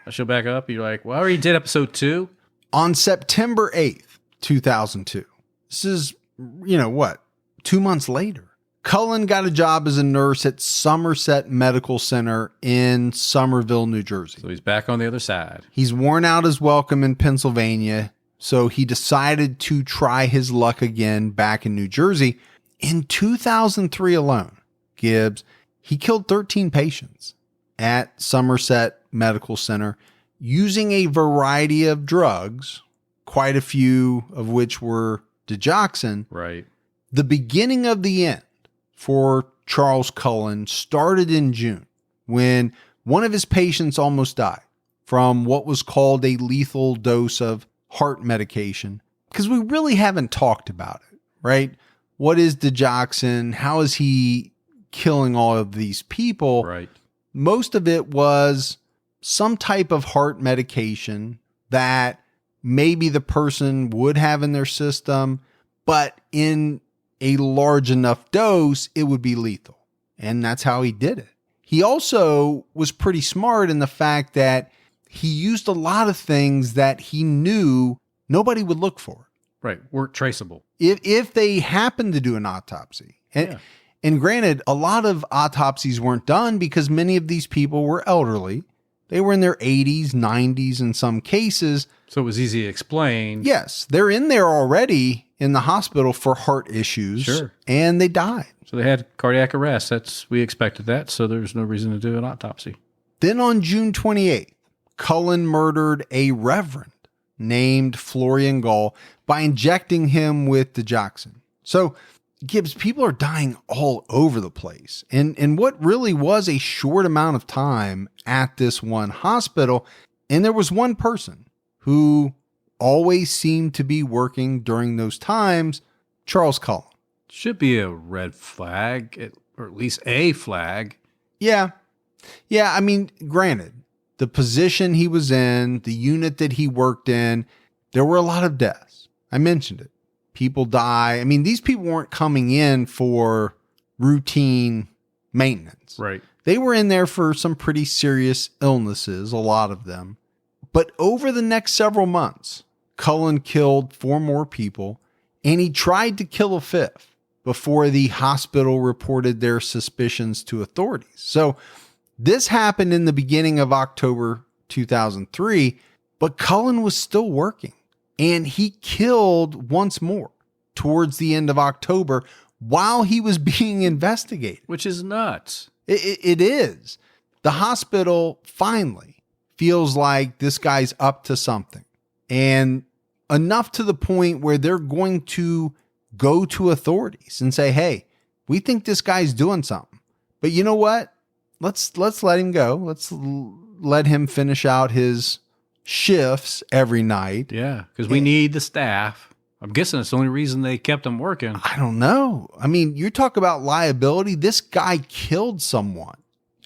I show back up. You're like, well, I already did episode 2. On September 8th, 2002, this is, 2 months later, Cullen got a job as a nurse at Somerset Medical Center in Somerville, New Jersey. So he's back on the other side. He's worn out his welcome in Pennsylvania, so he decided to try his luck again back in New Jersey. In 2003 alone, Gibbs, he killed 13 patients at Somerset Medical Center using a variety of drugs, quite a few of which were digoxin. Right. The beginning of the end for Charles Cullen started in June when one of his patients almost died from what was called a lethal dose of heart medication, because we really haven't talked about it, right? What is digoxin? How is he killing all of these people? Right. Most of it was some type of heart medication that maybe the person would have in their system, but in a large enough dose, it would be lethal. And that's how he did it. He also was pretty smart in the fact that he used a lot of things that he knew nobody would look for. Right. Weren't traceable. If they happened to do an autopsy. And granted, a lot of autopsies weren't done because many of these people were elderly. They were in their 80s, 90s in some cases. So it was easy to explain. Yes, they're in there already in the hospital for heart issues. Sure. And they died. So they had cardiac arrest. We expected that. So there's no reason to do an autopsy. Then on June 28th, Cullen murdered a reverend named Florian Gall by injecting him with digoxin. So Gibbs, people are dying all over the place. And what really was a short amount of time at this one hospital. And there was one person who always seemed to be working during those times, Charles Cullen. Should be a red flag, or at least a flag. Yeah. Yeah, I mean, granted, the position he was in, the unit that he worked in, there were a lot of deaths. I mentioned it. People die. I mean, these people weren't coming in for routine maintenance. Right. They were in there for some pretty serious illnesses, a lot of them. But over the next several months, Cullen killed 4 more people, and he tried to kill a 5th before the hospital reported their suspicions to authorities. So this happened in the beginning of October 2003, but Cullen was still working, and he killed once more towards the end of October while he was being investigated. Which is nuts. It is. The hospital finally feels like this guy's up to something, and enough to the point where they're going to go to authorities and say, hey, we think this guy's doing something, but you know what? Let's let him go. Let's let him finish out his shifts every night. Yeah, because we need the staff. I'm guessing that's the only reason they kept him working. I don't know. I mean, you talk about liability. This guy killed someone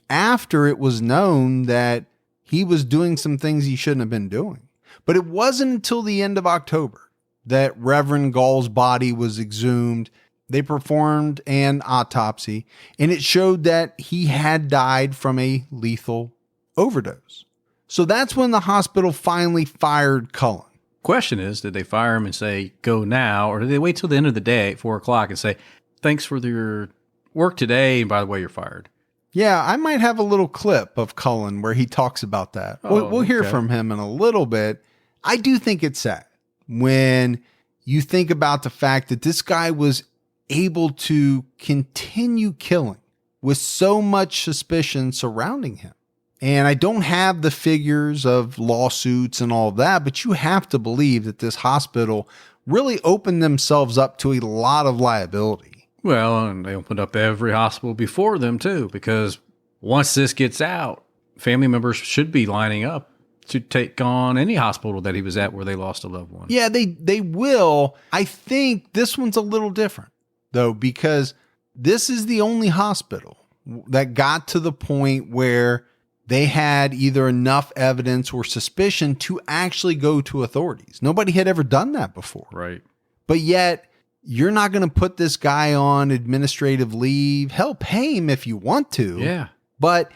after it was known that he was doing some things he shouldn't have been doing. But it wasn't until the end of October that Reverend Gall's body was exhumed. They performed an autopsy, and it showed that he had died from a lethal overdose. So that's when the hospital finally fired Cullen. Question is, did they fire him and say, go now? Or did they wait till the end of the day at 4 o'clock and say, thanks for your work today, and by the way, you're fired? Yeah, I might have a little clip of Cullen where he talks about that. We'll hear from him in a little bit. I do think it's sad when you think about the fact that this guy was able to continue killing with so much suspicion surrounding him. And I don't have the figures of lawsuits and all of that, but you have to believe that this hospital really opened themselves up to a lot of liability. Well, and they opened up every hospital before them too, because once this gets out, family members should be lining up to take on any hospital that he was at where they lost a loved one. Yeah, they will. I think this one's a little different, though, because this is the only hospital that got to the point where they had either enough evidence or suspicion to actually go to authorities. Nobody had ever done that before. Right. But yet, you're not going to put this guy on administrative leave. Hell, pay him if you want to. Yeah. But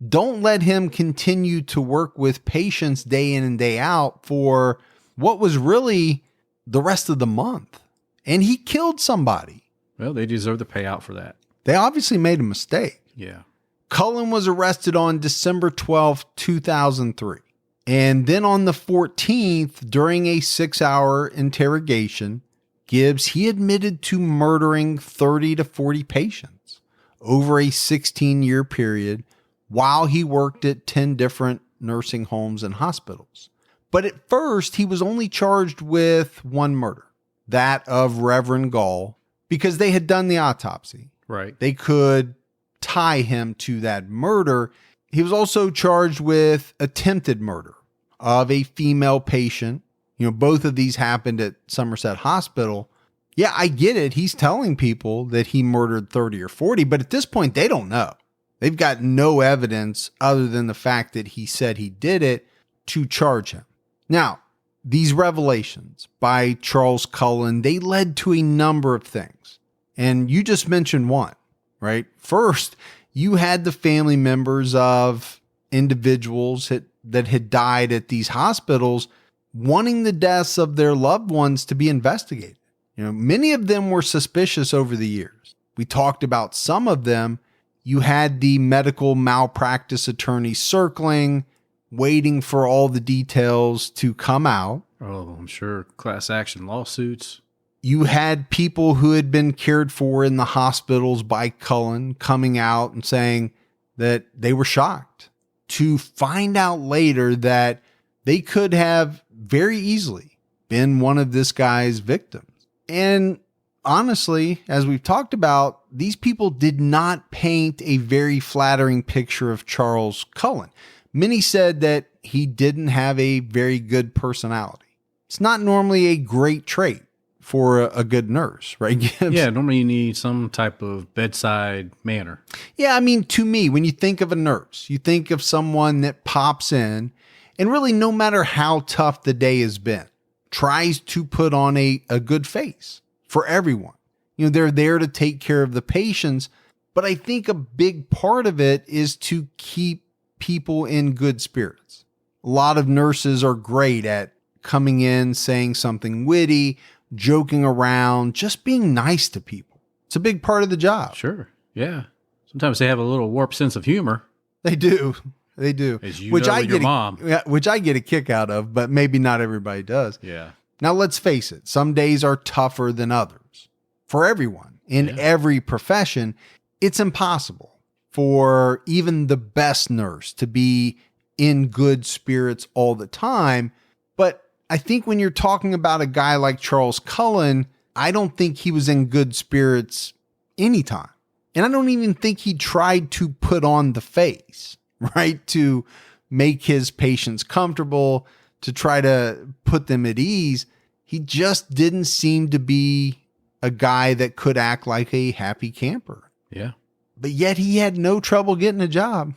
don't let him continue to work with patients day in and day out for what was really the rest of the month. And he killed somebody. Well, they deserve the payout for that. They obviously made a mistake. Yeah. Cullen was arrested on December 12th, 2003. And then on the 14th, during a 6-hour interrogation, Gibbs, he admitted to murdering 30 to 40 patients over a 16-year period while he worked at 10 different nursing homes and hospitals. But at first, he was only charged with one murder, that of Reverend Gall, because they had done the autopsy. Right. They could tie him to that murder. He was also charged with attempted murder of a female patient. You know, both of these happened at Somerset Hospital. Yeah, I get it. He's telling people that he murdered 30 or 40, but at this point, they don't know. They've got no evidence other than the fact that he said he did it to charge him. Now, these revelations by Charles Cullen, they led to a number of things. And you just mentioned one, right? First, you had the family members of individuals that had died at these hospitals wanting the deaths of their loved ones to be investigated. You know, many of them were suspicious over the years. We talked about some of them. You had the medical malpractice attorneys circling, waiting for all the details to come out. Oh, I'm sure class action lawsuits. You had people who had been cared for in the hospitals by Cullen coming out and saying that they were shocked to find out later that they could have very easily been one of this guy's victims. And honestly, as we've talked about, these people did not paint a very flattering picture of Charles Cullen. Many said that he didn't have a very good personality. It's not normally a great trait for a good nurse, right, Gibbs? Yeah, normally you need some type of bedside manner. Yeah, I mean, to me, when you think of a nurse, you think of someone that pops in and really, no matter how tough the day has been, tries to put on a good face for everyone. You know, they're there to take care of the patients, but I think a big part of it is to keep people in good spirits. A lot of nurses are great at coming in, saying something witty, joking around, just being nice to people. It's a big part of the job. Sure. Yeah. Sometimes they have a little warped sense of humor. They do. They do. As you know, your mom. Which I get a kick out of, but maybe not everybody does. Yeah. Now, let's face it. Some days are tougher than others. For everyone, in every profession, it's impossible for even the best nurse to be in good spirits all the time. But I think when you're talking about a guy like Charles Cullen, I don't think he was in good spirits anytime. And I don't even think he tried to put on the face, right? To make his patients comfortable, to try to put them at ease. He just didn't seem to be a guy that could act like a happy camper. Yeah. But yet he had no trouble getting a job.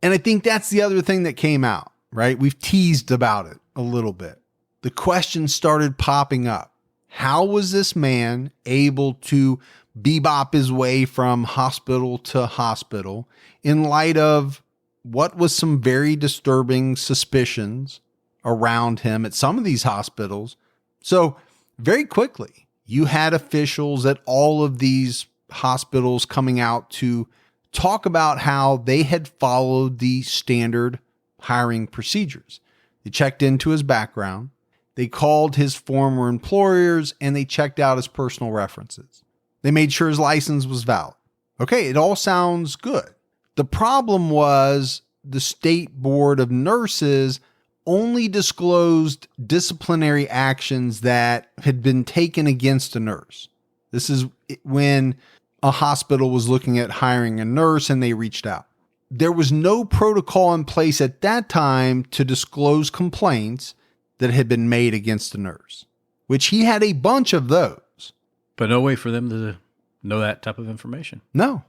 And I think that's the other thing that came out, right? We've teased about it a little bit. The question started popping up. How was this man able to bebop his way from hospital to hospital in light of what was some very disturbing suspicions around him at some of these hospitals? So very quickly, you had officials at all of these hospitals coming out to talk about how they had followed the standard hiring procedures. They checked into his background. They called his former employers and they checked out his personal references. They made sure his license was valid. Okay, it all sounds good. The problem was the State Board of Nurses only disclosed disciplinary actions that had been taken against a nurse. This is when a hospital was looking at hiring a nurse and they reached out. There was no protocol in place at that time to disclose complaints that had been made against a nurse, which he had a bunch of those. But no way for them to know that type of information. No,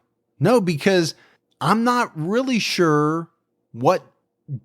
because I'm not really sure what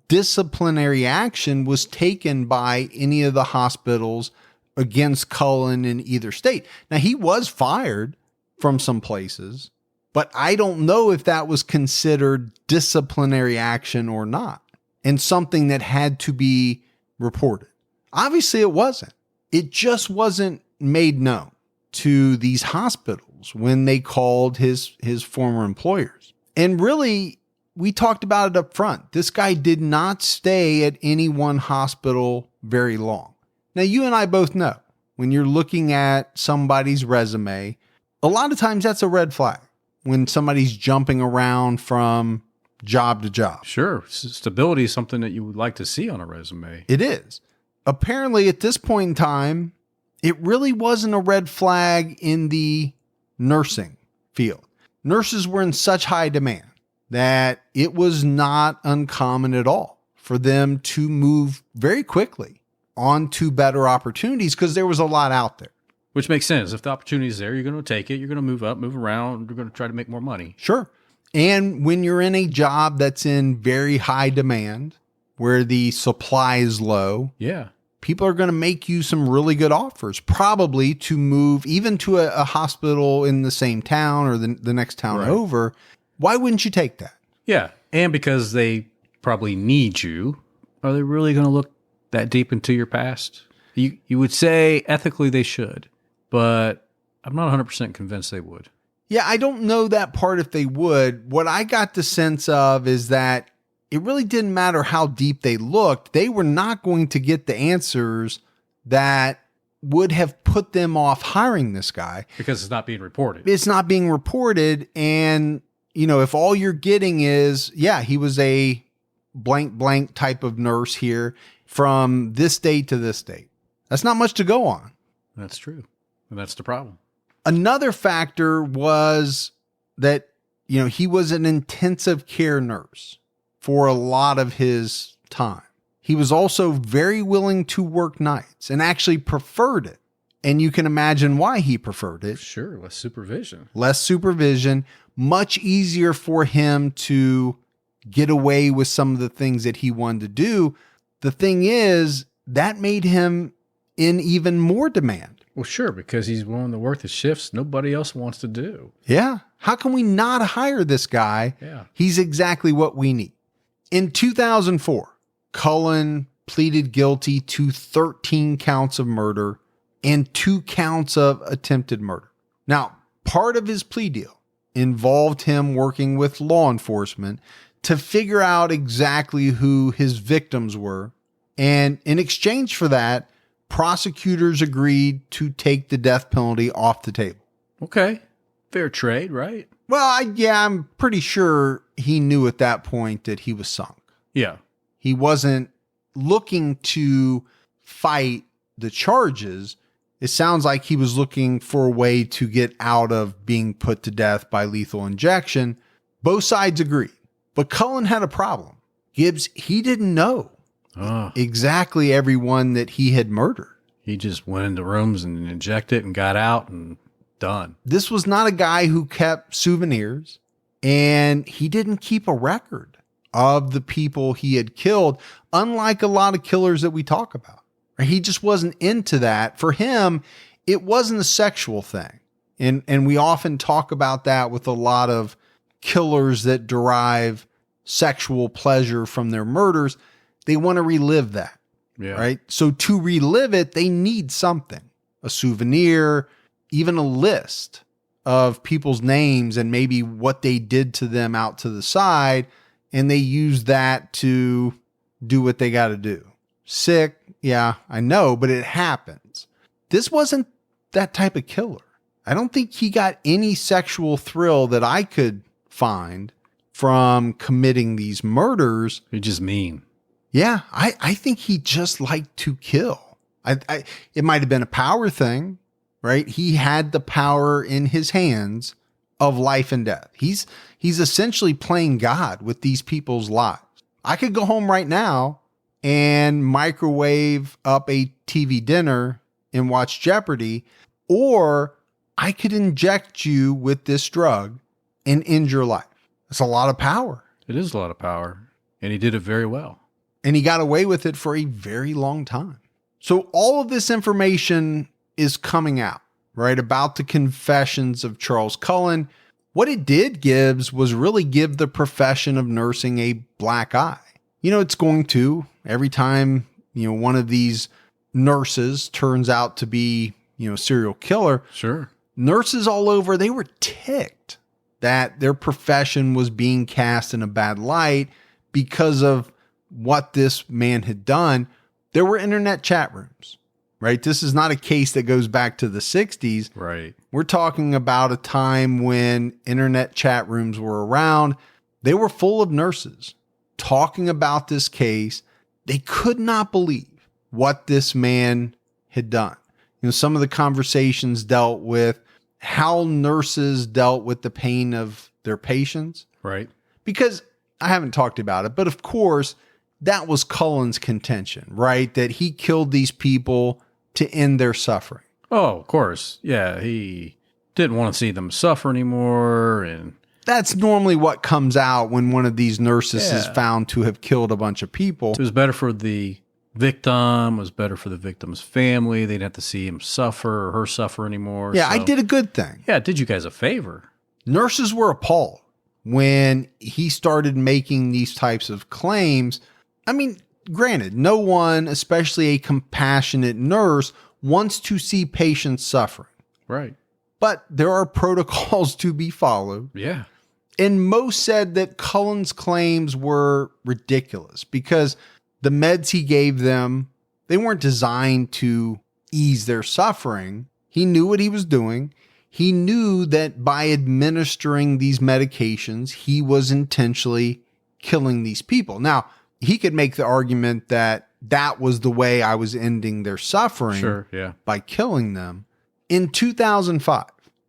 disciplinary action was taken by any of the hospitals against Cullen in either state. Now, he was fired from some places, but I don't know if that was considered disciplinary action or not, and something that had to be reported. Obviously, it wasn't. It just wasn't made known to these hospitals when they called his former employers. And really, we talked about it up front. This guy did not stay at any one hospital very long. Now, you and I both know when you're looking at somebody's resume, a lot of times that's a red flag when somebody's jumping around from job to job. Sure. Stability is something that you would like to see on a resume. It is. Apparently, at this point in time, it really wasn't a red flag in the nursing field. Nurses were in such high demand that it was not uncommon at all for them to move very quickly on to better opportunities because there was a lot out there. Which makes sense. If the opportunity is there, you're going to take it. You're going to move up, move around. You're going to try to make more money. Sure. And when you're in a job that's in very high demand, where the supply is low, yeah, people are going to make you some really good offers, probably to move even to a hospital in the same town or the next town right over. Why wouldn't you take that? Yeah. And because they probably need you, are they really going to look that deep into your past? You would say ethically they should, but I'm not 100% convinced they would. Yeah, I don't know that part if they would. What I got the sense of is that it really didn't matter how deep they looked. They were not going to get the answers that would have put them off hiring this guy. Because it's not being reported. It's not being reported. And, if all you're getting is, yeah, he was a blank type of nurse here from this date to this date. That's not much to go on. That's true. And that's the problem. Another factor was that, he was an intensive care nurse for a lot of his time. He was also very willing to work nights and actually preferred it. And you can imagine why he preferred it. Sure, less supervision. Less supervision, much easier for him to get away with some of the things that he wanted to do. The thing is, that made him in even more demand. Well, sure, because he's willing to work the shifts nobody else wants to do. Yeah. How can we not hire this guy? Yeah. He's exactly what we need. In 2004, Cullen pleaded guilty to 13 counts of murder and 2 counts of attempted murder. Now, part of his plea deal involved him working with law enforcement to figure out exactly who his victims were. And in exchange for that, prosecutors agreed to take the death penalty off the table. Okay. Fair trade, right? Well, I'm pretty sure he knew at that point that he was sunk. Yeah. He wasn't looking to fight the charges. It sounds like he was looking for a way to get out of being put to death by lethal injection. Both sides agreed. But Cullen had a problem. Gibbs, he didn't know exactly everyone that he had murdered. He just went into rooms and injected and got out and done. This was not a guy who kept souvenirs, and he didn't keep a record of the people he had killed, unlike a lot of killers that we talk about. He just wasn't into that. For him, it wasn't a sexual thing. And we often talk about that with a lot of killers that derive sexual pleasure from their murders. They want to relive that, right? So to relive it, they need something, a souvenir, even a list of people's names and maybe what they did to them out to the side. And they use that to do what they got to do. Sick. Yeah, I know, but it happens. This wasn't that type of killer. I don't think he got any sexual thrill that I could find from committing these murders. He's just mean. Yeah, I think he just liked to kill. It might have been a power thing, right? He had the power in his hands of life and death. He's essentially playing God with these people's lives. I could go home right now and microwave up a TV dinner and watch Jeopardy, or I could inject you with this drug and end your life. That's a lot of power. It is a lot of power. And he did it very well. And he got away with it for a very long time. So all of this information is coming out, right, about the confessions of Charles Cullen. What it did, Gibbs, was really give the profession of nursing a black eye. It's going to, every time, one of these nurses turns out to be, a serial killer. Sure. Nurses all over, they were ticked that their profession was being cast in a bad light because of what this man had done. There were internet chat rooms, right? This is not a case that goes back to the 60s. Right. We're talking about a time when internet chat rooms were around. They were full of nurses talking about this case. They could not believe what this man had done. Some of the conversations dealt with how nurses dealt with the pain of their patients. Right. Because I haven't talked about it, but of course, that was Cullen's contention, right? That he killed these people to end their suffering. Oh, of course. Yeah, he didn't want to see them suffer anymore. And that's normally what comes out when one of these nurses is found to have killed a bunch of people. It was better for the victim, it was better for the victim's family. They didn't have to see him suffer or her suffer anymore. Yeah, I did a good thing. Yeah, it did you guys a favor. Nurses were appalled when he started making these types of claims. I mean, granted, no one, especially a compassionate nurse, wants to see patients suffering. Right. But there are protocols to be followed. Yeah. And most said that Cullen's claims were ridiculous because the meds he gave them, they weren't designed to ease their suffering. He knew what he was doing. He knew that by administering these medications, he was intentionally killing these people. Now, he could make the argument that that was the way I was ending their suffering by killing them. In 2005,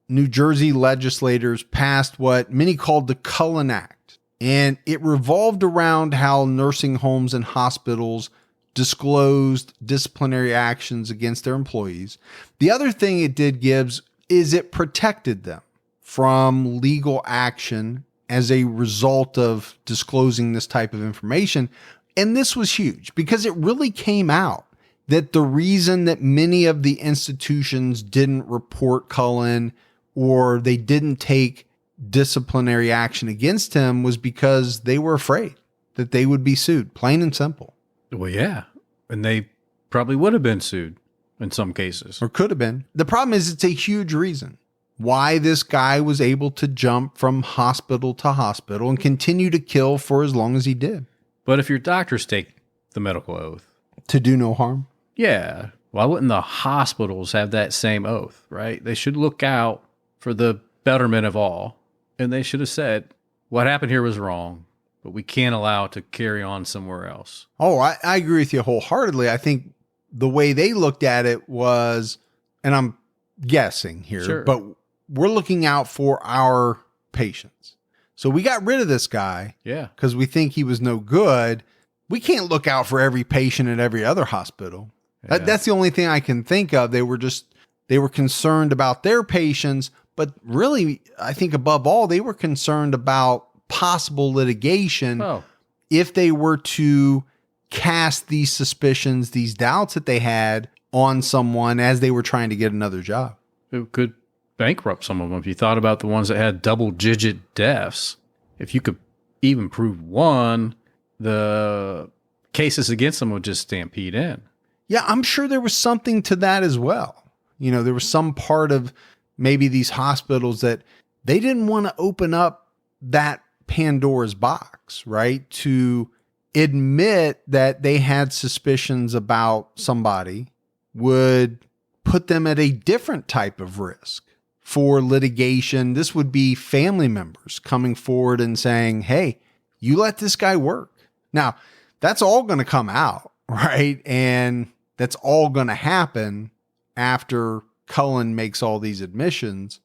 New Jersey legislators passed what many called the Cullen Act. And it revolved around how nursing homes and hospitals disclosed disciplinary actions against their employees. The other thing it did, Gibbs, is it protected them from legal action as a result of disclosing this type of information. And this was huge because it really came out that the reason that many of the institutions didn't report Cullen or they didn't take disciplinary action against him was because they were afraid that they would be sued, plain and simple. Well, yeah. And they probably would have been sued in some cases. Or could have been. The problem is it's a huge reason why this guy was able to jump from hospital to hospital and continue to kill for as long as he did. But if your doctors take the medical oath to do no harm. Yeah. Why wouldn't the hospitals have that same oath, right? They should look out for the betterment of all. And they should have said, what happened here was wrong, but we can't allow it to carry on somewhere else. Oh, I agree with you wholeheartedly. I think the way they looked at it was, and I'm guessing here, but we're looking out for our patients. So we got rid of this guy because we think he was no good. We can't look out for every patient at every other hospital. Yeah. That's the only thing I can think of. They were concerned about their patients, but really, I think above all, they were concerned about possible litigation Oh, if they were to cast these suspicions, these doubts that they had on someone as they were trying to get another job. it could bankrupt some of them. If you thought about the ones that had double-digit deaths, if you could even prove one, the cases against them would just stampede in. Yeah, I'm sure there was something to that as well. There was some part of maybe these hospitals that they didn't want to open up that Pandora's box, right? To admit that they had suspicions about somebody would put them at a different type of risk for litigation. This would be family members coming forward and saying, hey, you let this guy work. Now, that's all going to come out, right? And that's all going to happen after Cullen makes all these admissions.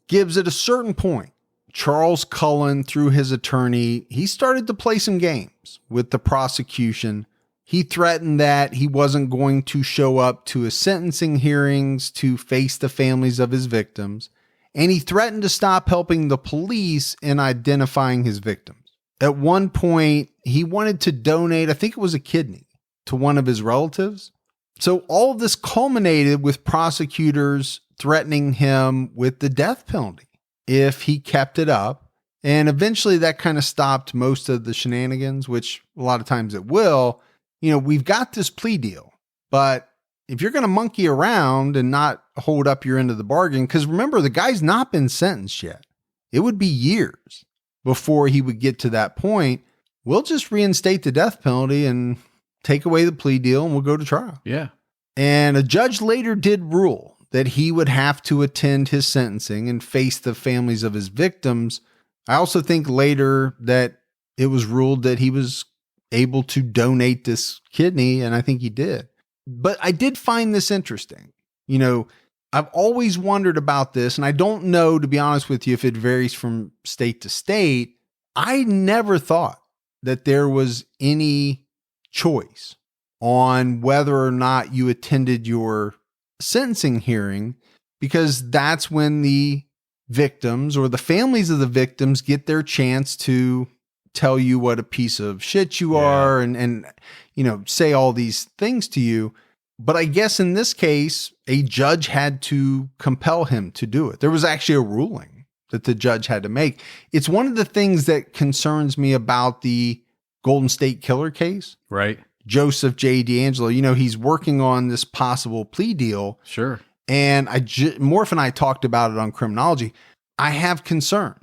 Gibbs, at a certain point, Charles Cullen, through his attorney, he started to play some games with the prosecution. He threatened that he wasn't going to show up to his sentencing hearings to face the families of his victims, and he threatened to stop helping the police in identifying his victims. At one point, he wanted to donate, I think it was a kidney, to one of his relatives. So all of this culminated with prosecutors threatening him with the death penalty if he kept it up. And eventually that kind of stopped most of the shenanigans, which a lot of times it will. We've got this plea deal, but if you're going to monkey around and not hold up your end of the bargain, because remember, the guy's not been sentenced yet. It would be years before he would get to that point. We'll just reinstate the death penalty and take away the plea deal and we'll go to trial. Yeah. And a judge later did rule that he would have to attend his sentencing and face the families of his victims. I also think later that it was ruled that he was able to donate this kidney, and I think he did. But I did find this interesting. I've always wondered about this, and I don't know, to be honest with you, if it varies from state to state. I never thought that there was any choice on whether or not you attended your sentencing hearing, because that's when the victims or the families of the victims get their chance to tell you what a piece of shit you are and say all these things to you. But I guess in this case, a judge had to compel him to do it. There was actually a ruling that the judge had to make. It's one of the things that concerns me about the Golden State Killer case. Right. Joseph J. D'Angelo, he's working on this possible plea deal. Sure. And Morph and I talked about it on Criminology. I have concerns.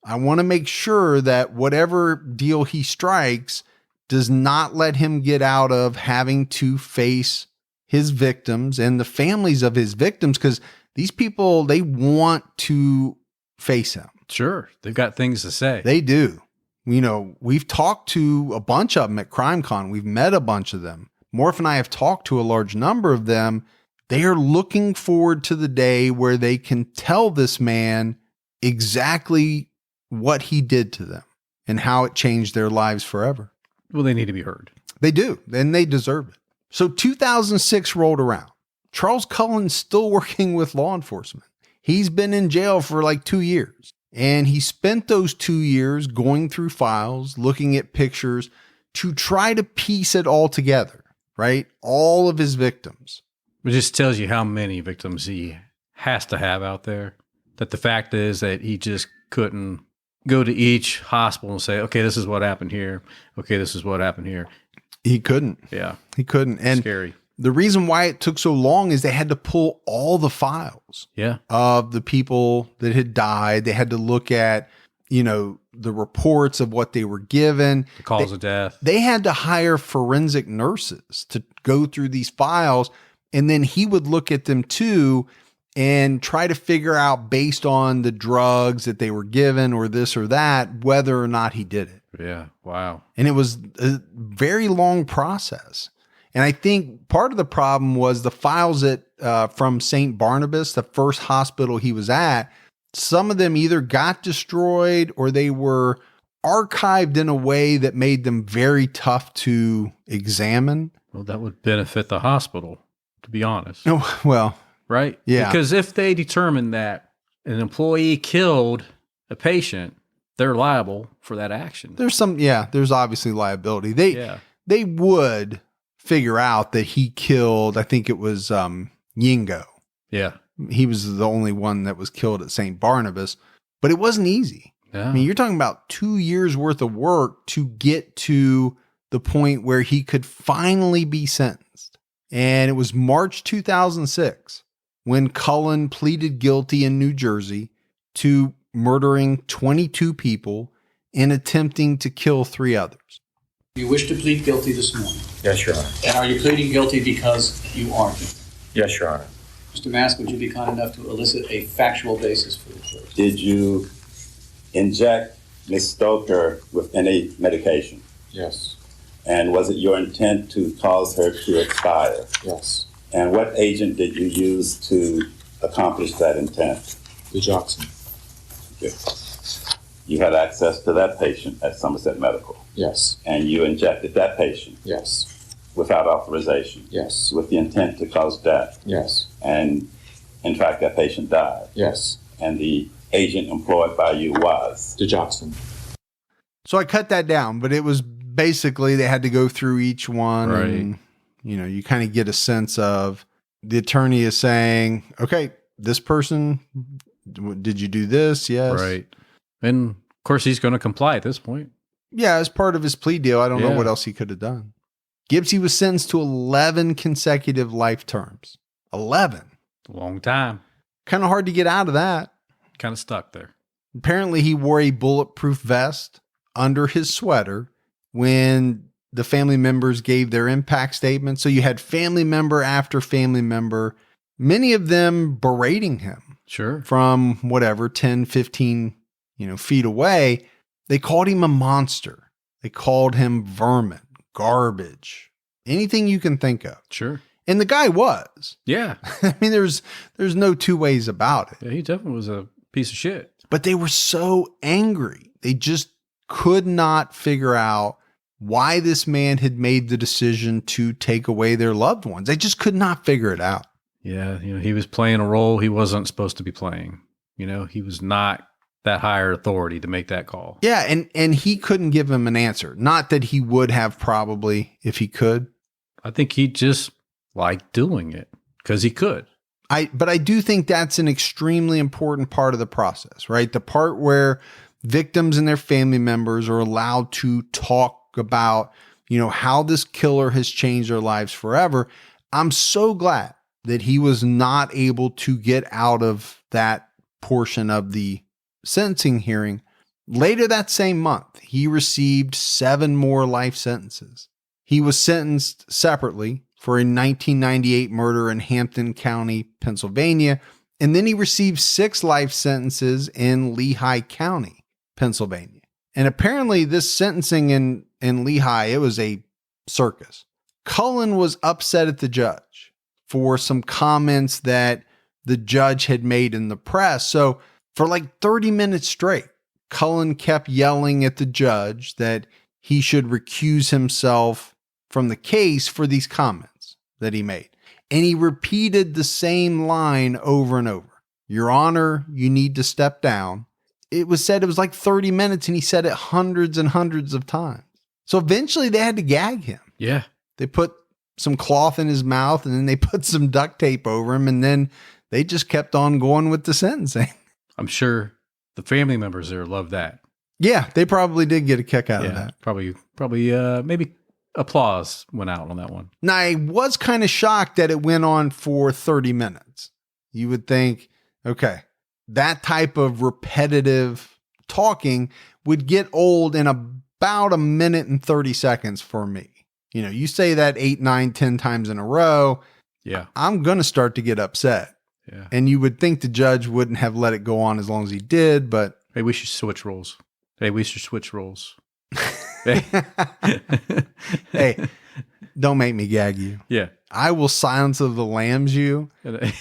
I want to make sure that whatever deal he strikes does not let him get out of having to face his victims and the families of his victims, because these people, they want to face him. Sure. They've got things to say. They do. We've talked to a bunch of them at CrimeCon. We've met a bunch of them. Morph and I have talked to a large number of them. They are looking forward to the day where they can tell this man exactly what he did to them and how it changed their lives forever. Well, they need to be heard. They do, and they deserve it. So 2006 rolled around. Charles Cullen's still working with law enforcement. He's been in jail for like 2 years. And he spent those 2 years going through files, looking at pictures to try to piece it all together, right? All of his victims. It just tells you how many victims he has to have out there. That the fact is that he just couldn't go to each hospital and say, okay, this is what happened here. Okay, this is what happened here. He couldn't. Yeah. He couldn't. And scary. The reason why it took so long is they had to pull all the files of the people that had died. They had to look at, the reports of what they were given. The cause of death. They had to hire forensic nurses to go through these files. And then he would look at them too and try to figure out, based on the drugs that they were given or this or that, whether or not he did it. Yeah. Wow. And it was a very long process. And I think part of the problem was the files from St. Barnabas, the first hospital he was at, some of them either got destroyed or they were archived in a way that made them very tough to examine. Well, that would benefit the hospital. to be honest. Oh, well, Right? yeah. Because if they determine that an employee killed a patient, they're liable for that action. There's obviously liability. Yeah. They would figure out that he killed, I think it was Yingo. Yeah. He was the only one that was killed at St. Barnabas, but it wasn't easy. Yeah. I mean, you're talking about 2 years worth of work to get to the point where he could finally be sentenced. And it was March 2006 when Cullen pleaded guilty in New Jersey to murdering 22 people and attempting to kill 3 others. You wish to plead guilty this morning. Yes, Your Honor. And are you pleading guilty because you are guilty? Yes, Your Honor. Mr. Mask, would you be kind enough to elicit a factual basis for the plea? Did you inject Ms. Stoker with any medication? Yes. And was it your intent to cause her to expire? Yes. And what agent did you use to accomplish that intent? The Jackson. Good. You had access to that patient at Somerset Medical, Yes. and you injected that patient Yes. without authorization, Yes. with the intent to cause death. Yes. And in fact, that patient died. Yes. And the agent employed by you was? The Jackson. So I cut that down, but it was basically they had to go through each one. Right. And, you kind of get a sense of the attorney is saying, okay, this person, did you do this? Yes. Right. And of course, he's going to comply at this point. Yeah, as part of his plea deal. I don't know Yeah. what else he could have done. Gibbsy was sentenced to 11 consecutive life terms. 11. Long time. Kind of hard to get out of that. Kind of stuck there. Apparently, he wore a bulletproof vest under his sweater when the family members gave their impact statement. So you had family member after family member, many of them berating him Sure. from whatever, 10, 15, feet away. They called him a monster. They called him vermin, garbage, anything you can think of. Sure. And the guy was. Yeah. I mean, there's no two ways about it. Yeah, he definitely was a piece of shit. But they were so angry. They just could not figure out why this man had made the decision to take away their loved ones. They just could not figure it out. Yeah. He was playing a role he wasn't supposed to be playing. He was not that higher authority to make that call. Yeah. And he couldn't give him an answer. Not that he would have probably if he could. I think he just liked doing it because he could. But I do think that's an extremely important part of the process, right? The part where victims and their family members are allowed to talk about, how this killer has changed their lives forever. I'm so glad that he was not able to get out of that portion of the sentencing hearing. Later that same month, he received 7 more life sentences. He was sentenced separately for a 1998 murder in Hampton County, Pennsylvania, and then he received 6 life sentences in Lehigh County, Pennsylvania. And apparently this sentencing in Lehigh, it was a circus. Cullen was upset at the judge for some comments that the judge had made in the press. So for like 30 minutes straight, Cullen kept yelling at the judge that he should recuse himself from the case for these comments that he made. And he repeated the same line over and over. Your Honor, you need to step down. It was said it was like 30 minutes and he said it hundreds and hundreds of times. So eventually they had to gag him. Yeah. They put some cloth in his mouth and then they put some duct tape over him and then they just kept on going with the sentencing. I'm sure the family members there loved that. Yeah, they probably did get a kick out of that. Probably maybe applause went out on that one. Now, I was kind of shocked that it went on for 30 minutes. You would think, okay, that type of repetitive talking would get old in about a minute and 30 seconds for me. You say that 8, 9, 10 times in a row. Yeah. I'm going to start to get upset. Yeah. And you would think the judge wouldn't have let it go on as long as he did, but. Hey, we should switch roles. Hey, Hey, don't make me gag you. Yeah. I will Silence of the Lambs you.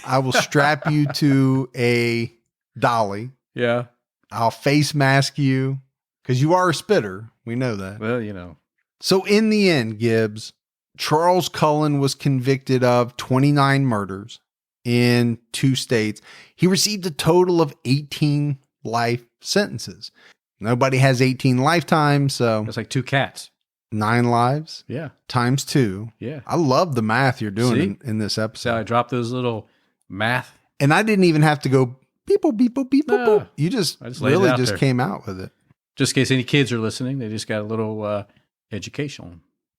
I will strap you to a dolly. Yeah. I'll face mask you because you are a spitter. We know that. Well, So in the end, Gibbs, Charles Cullen was convicted of 29 murders in 2 states. He received a total of 18 life sentences. Nobody has 18 lifetimes, so It's like 2 cats. 9 lives Yeah. times 2. Yeah. I love the math you're doing in this So episode. I dropped those little math. And I didn't even have to go beep, boop, beep, boop, beep, boop, No. boop. You just I just laid it really out just there. came out with it. Just in case any kids are listening, they just got a little educational.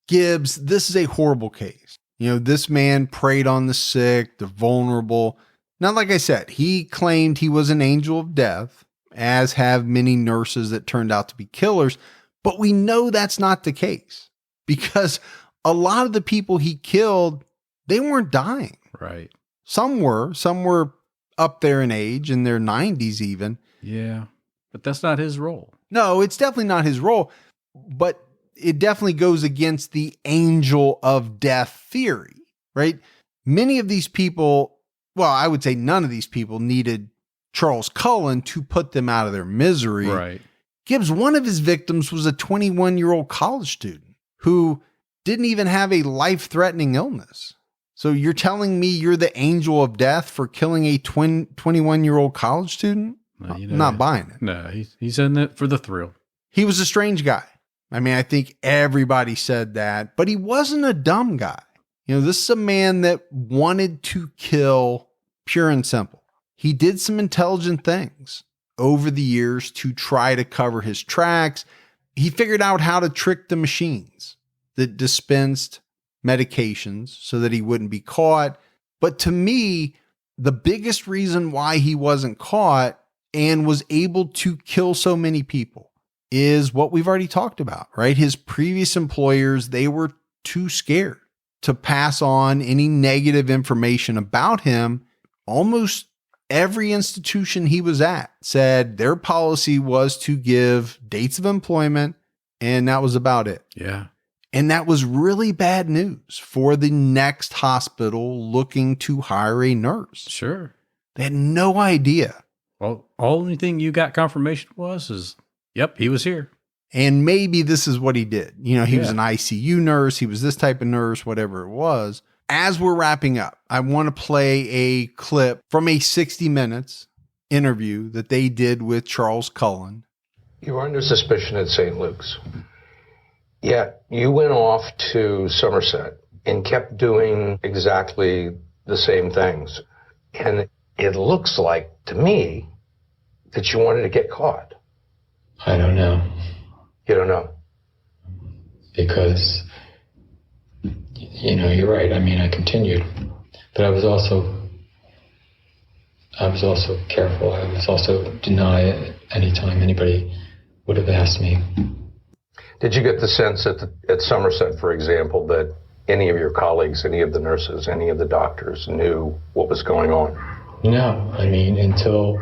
Gibbs, this is a horrible case. This man preyed on the sick, the vulnerable. Now, like I said, he claimed he was an angel of death, as have many nurses that turned out to be killers. But we know that's not the case because a lot of the people he killed, they weren't dying. Right. Some were up there in age, in their 90s even. Yeah. But that's not his role. No, it's definitely not his role, but it definitely goes against the angel of death theory, right? Many of these people, well, I would say none of these people needed Charles Cullen to put them out of their misery. Right. Gibbs, one of his victims was a 21-year-old college student who didn't even have a life-threatening illness. So you're telling me you're the angel of death for killing a 21-year-old college student? Well, I'm not buying it. No, he's in it for the thrill. He was a strange guy. I mean, I think everybody said that, but he wasn't a dumb guy. This is a man that wanted to kill pure and simple. He did some intelligent things over the years to try to cover his tracks. He figured out how to trick the machines that dispensed medications so that he wouldn't be caught. But to me, the biggest reason why he wasn't caught and was able to kill so many people is what we've already talked about, right? His previous employers, they were too scared to pass on any negative information about him. Almost every institution he was at said their policy was to give dates of employment, and that was about it. Yeah. And that was really bad news for the next hospital looking to hire a nurse. Sure. They had no idea. Well, only thing you got confirmation is, yep, he was here. And maybe this is what he did. He was Yeah. an ICU nurse. He was this type of nurse, whatever it was. As we're wrapping up, I want to play a clip from a 60 Minutes interview that they did with Charles Cullen. You were under suspicion at St. Luke's. Yet you went off to Somerset and kept doing exactly the same things. And it looks like, to me, that you wanted to get caught. I don't know. You don't know? Because, you're right. I mean, I continued. But I was also careful. I was also deny any time anybody would have asked me. Did you get the sense at Somerset, for example, that any of your colleagues, any of the nurses, any of the doctors knew what was going on? No. I mean, until,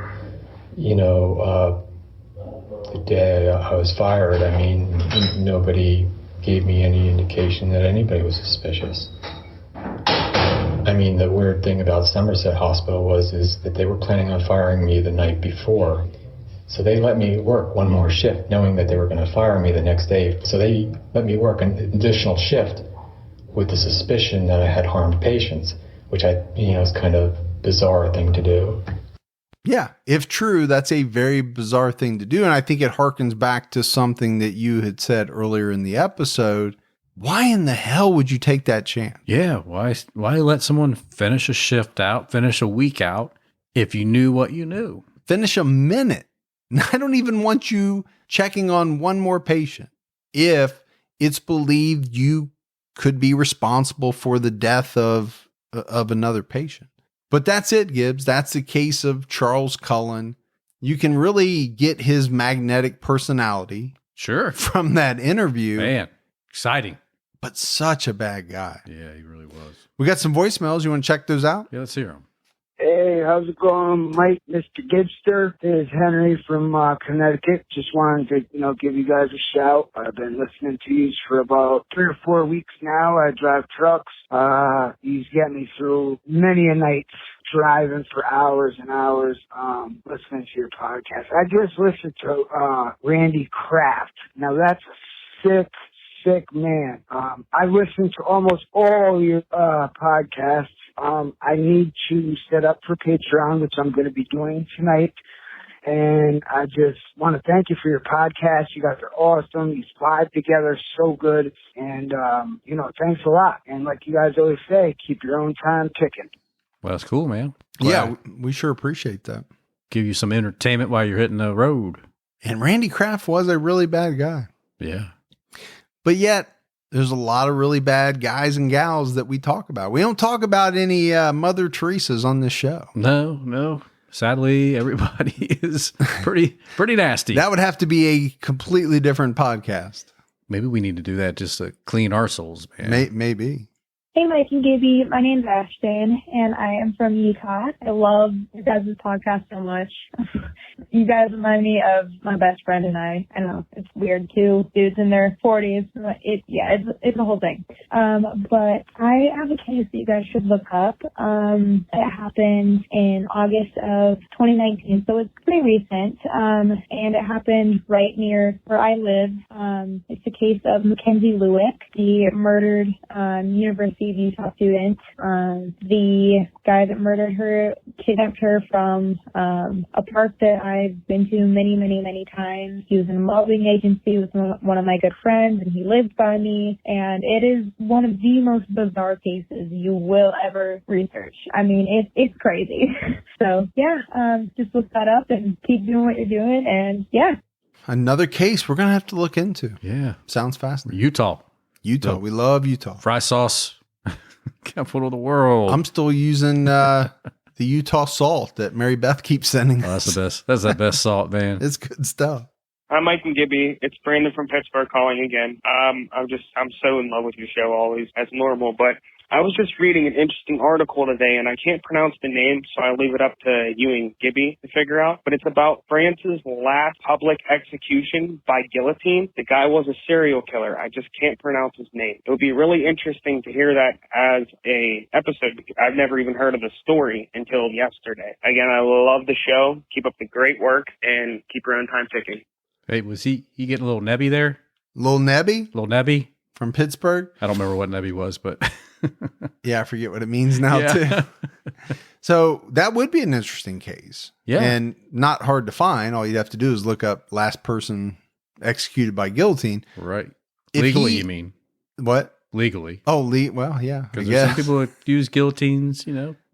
the day I was fired, I mean, nobody gave me any indication that anybody was suspicious. I mean, the weird thing about Somerset Hospital is that they were planning on firing me the night before. So they let me work one more shift, knowing that they were going to fire me the next day. So they let me work an additional shift with the suspicion that I had harmed patients, which is kind of bizarre thing to do. Yeah, if true, that's a very bizarre thing to do. And I think it harkens back to something that you had said earlier in the episode. Why in the hell would you take that chance? Yeah. Why let someone finish a shift out, finish a week out, if you knew what you knew? Finish a minute. I don't even want you checking on one more patient if it's believed you could be responsible for the death of another patient. But that's it, Gibbs. That's the case of Charles Cullen. You can really get his magnetic personality Sure. from that interview. Man, exciting. But such a bad guy. Yeah, he really was. We got some voicemails. You want to check those out? Yeah, let's hear him. Hey, how's it going, Mike, Mr. Gibster? This is Henry from Connecticut. Just wanted to, give you guys a shout. I've been listening to you for about 3 or 4 weeks now. I drive trucks. He's getting me through many a night driving for hours and hours, listening to your podcast. I just listened to Randy Kraft. Now that's a sick man. I listen to almost all your podcasts. I need to set up for Patreon, which I'm going to be doing tonight. And I just want to thank you for your podcast. You guys are awesome. You vibe together so good. And, thanks a lot. And like you guys always say, keep your own time ticking. Well, that's cool, man. Yeah, we sure appreciate that. Give you some entertainment while you're hitting the road. And Randy Kraft was a really bad guy. Yeah. But yet, there's a lot of really bad guys and gals that we talk about. We don't talk about any Mother Teresas on this show. No. Sadly, everybody is pretty nasty. That would have to be a completely different podcast. Maybe we need to do that just to clean our souls, man. Maybe. Hey, Mike and Gibby. My name's Ashton, and I am from Utah. I love your guys' podcast so much. You guys remind me of my best friend and I. I know, it's weird, too. Dudes in their 40s. It's a whole thing. But I have a case that you guys should look up. It happened in August of 2019, so it's pretty recent. And it happened right near where I live. It's a case of Mackenzie Lewick, the murdered University of Utah student. The guy that murdered her kidnapped her from a park that I've been to many, many, many times. He was in a modeling agency with one of my good friends, and he lived by me. And it is one of the most bizarre cases you will ever research. I mean, it's crazy. So, yeah, just look that up and keep doing what you're doing. And, yeah. Another case we're going to have to look into. Yeah. Sounds fascinating. Utah. We love Utah. Fry sauce, capital of the world. I'm still using the Utah salt that Mary Beth keeps sending Oh, us. that's the best. That's the best salt, man. It's good stuff. Hi, Mike and Gibby. It's Brandon from Pittsburgh calling again. I'm so in love with your show always, as normal, but I was just reading an interesting article today, and I can't pronounce the name, so I leave it up to you and Gibby to figure out. But it's about France's last public execution by guillotine. The guy was a serial killer. I just can't pronounce his name. It would be really interesting to hear that as a episode, because I've never even heard of the story until yesterday. Again, I love the show. Keep up the great work, and keep your own time ticking. Hey, was he getting a little Nebby there? Little Nebby? Little Nebby? From Pittsburgh? I don't remember what Nebby was, but... Yeah, I forget what it means now, too. So that would be an interesting case. Yeah. And not hard to find. All you'd have to do is look up last person executed by guillotine. Right. If Legally, you mean? What? Legally. Oh, well, yeah. Because there's some people that use guillotines,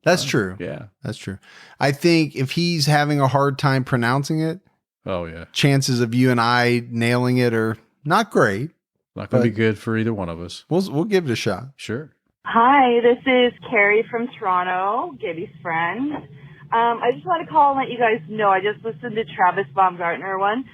That's true. Yeah. That's true. I think if he's having a hard time pronouncing it, oh, yeah, chances of you and I nailing it are not great. Not going to be good for either one of us. We'll give it a shot. Sure. Hi, this is Carrie from Toronto, Gibby's friend. I just want to call and let you guys know I just listened to Travis Baumgartner one.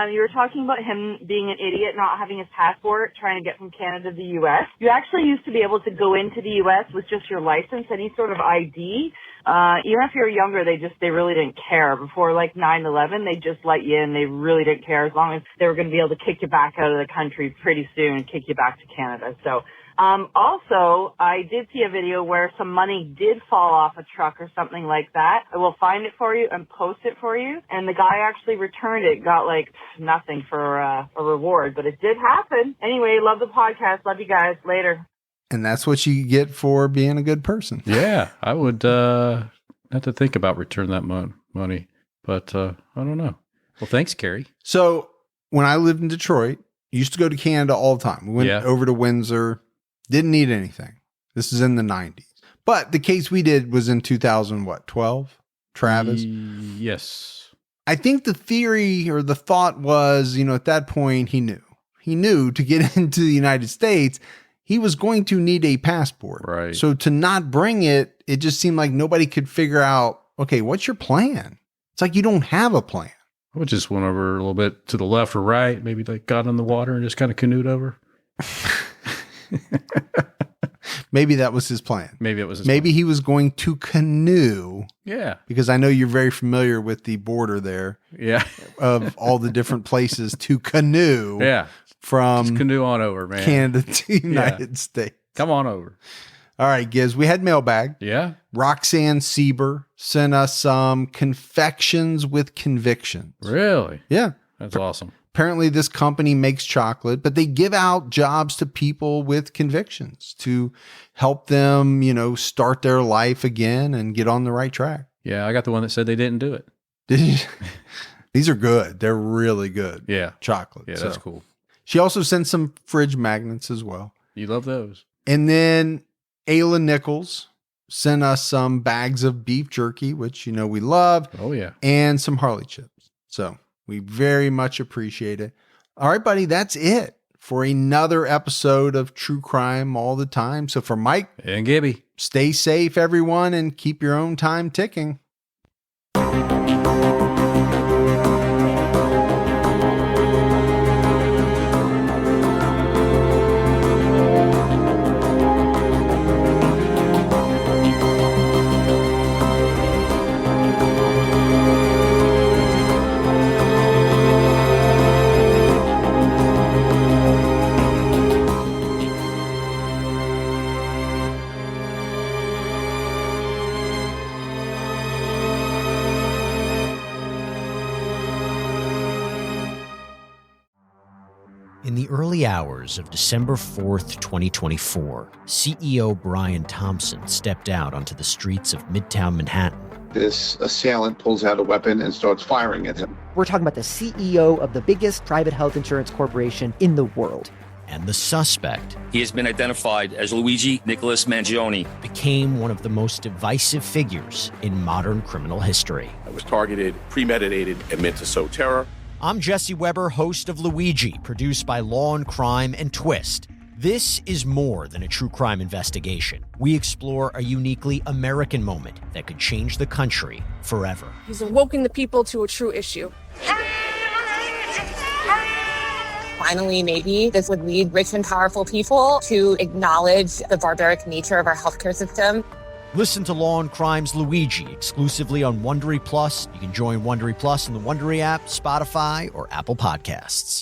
You were talking about him being an idiot, not having his passport, trying to get from Canada to the U.S. You actually used to be able to go into the U.S. with just your license, any sort of ID. Even if you were younger, they really didn't care. Before like 9/11, they just let you in. They really didn't care as long as they were going to be able to kick you back out of the country pretty soon and kick you back to Canada. So, also, I did see a video where some money did fall off a truck or something like that. I will find it for you and post it for you. And the guy actually returned it, got like nothing for a reward, but it did happen. Anyway, love the podcast. Love you guys. Later. And that's what you get for being a good person. Yeah, I would have to think about returning that money, but I don't know. Well, thanks, Carrie. So when I lived in Detroit, used to go to Canada all the time. We went over to Windsor, didn't need anything. This is in the 90s. But the case we did was in 2012? Travis? Yes. I think the theory or the thought was, at that point he knew to get into the United States, he was going to need a passport. Right. So to not bring it, it just seemed like nobody could figure out, okay, what's your plan? It's like you don't have a plan. I would just went over a little bit to the left or right, maybe like got in the water and just kind of canoed over. Maybe that was his plan. Maybe it was his Maybe plan. he was going to canoe. Yeah. Because I know you're very familiar with the border there. Yeah. Of all the different places to canoe. Yeah. From just canoe on over, man. Canada to United States. Come on over. All right, Giz, we had mailbag. Yeah. Roxanne Sieber sent us some confections with convictions. Really? Yeah. That's awesome. Apparently, this company makes chocolate, but they give out jobs to people with convictions to help them, start their life again and get on the right track. Yeah, I got the one that said they didn't do it. Did you? These are good. They're really good. Yeah. Chocolate. Yeah, that's cool. She also sent some fridge magnets as well. You love those. And then Ayla Nichols sent us some bags of beef jerky, which we love. Oh, yeah. And some Harley chips. So we very much appreciate it. All right, buddy, that's it for another episode of True Crime All the Time. So for Mike and Gibby, stay safe, everyone, and keep your own time ticking. In the early hours of December 4th, 2024, CEO Brian Thompson stepped out onto the streets of Midtown Manhattan. This assailant pulls out a weapon and starts firing at him. We're talking about the CEO of the biggest private health insurance corporation in the world. And the suspect, he has been identified as Luigi Nicholas Mangione, became one of the most divisive figures in modern criminal history. It was targeted, premeditated, and meant to sow terror. I'm Jesse Weber, host of Luigi, produced by Law and Crime and Twist. This is more than a true crime investigation. We explore a uniquely American moment that could change the country forever. He's awoken the people to a true issue. Finally, maybe this would lead rich and powerful people to acknowledge the barbaric nature of our healthcare system. Listen to Law and Crime's Luigi exclusively on Wondery Plus. You can join Wondery Plus in the Wondery app, Spotify, or Apple Podcasts.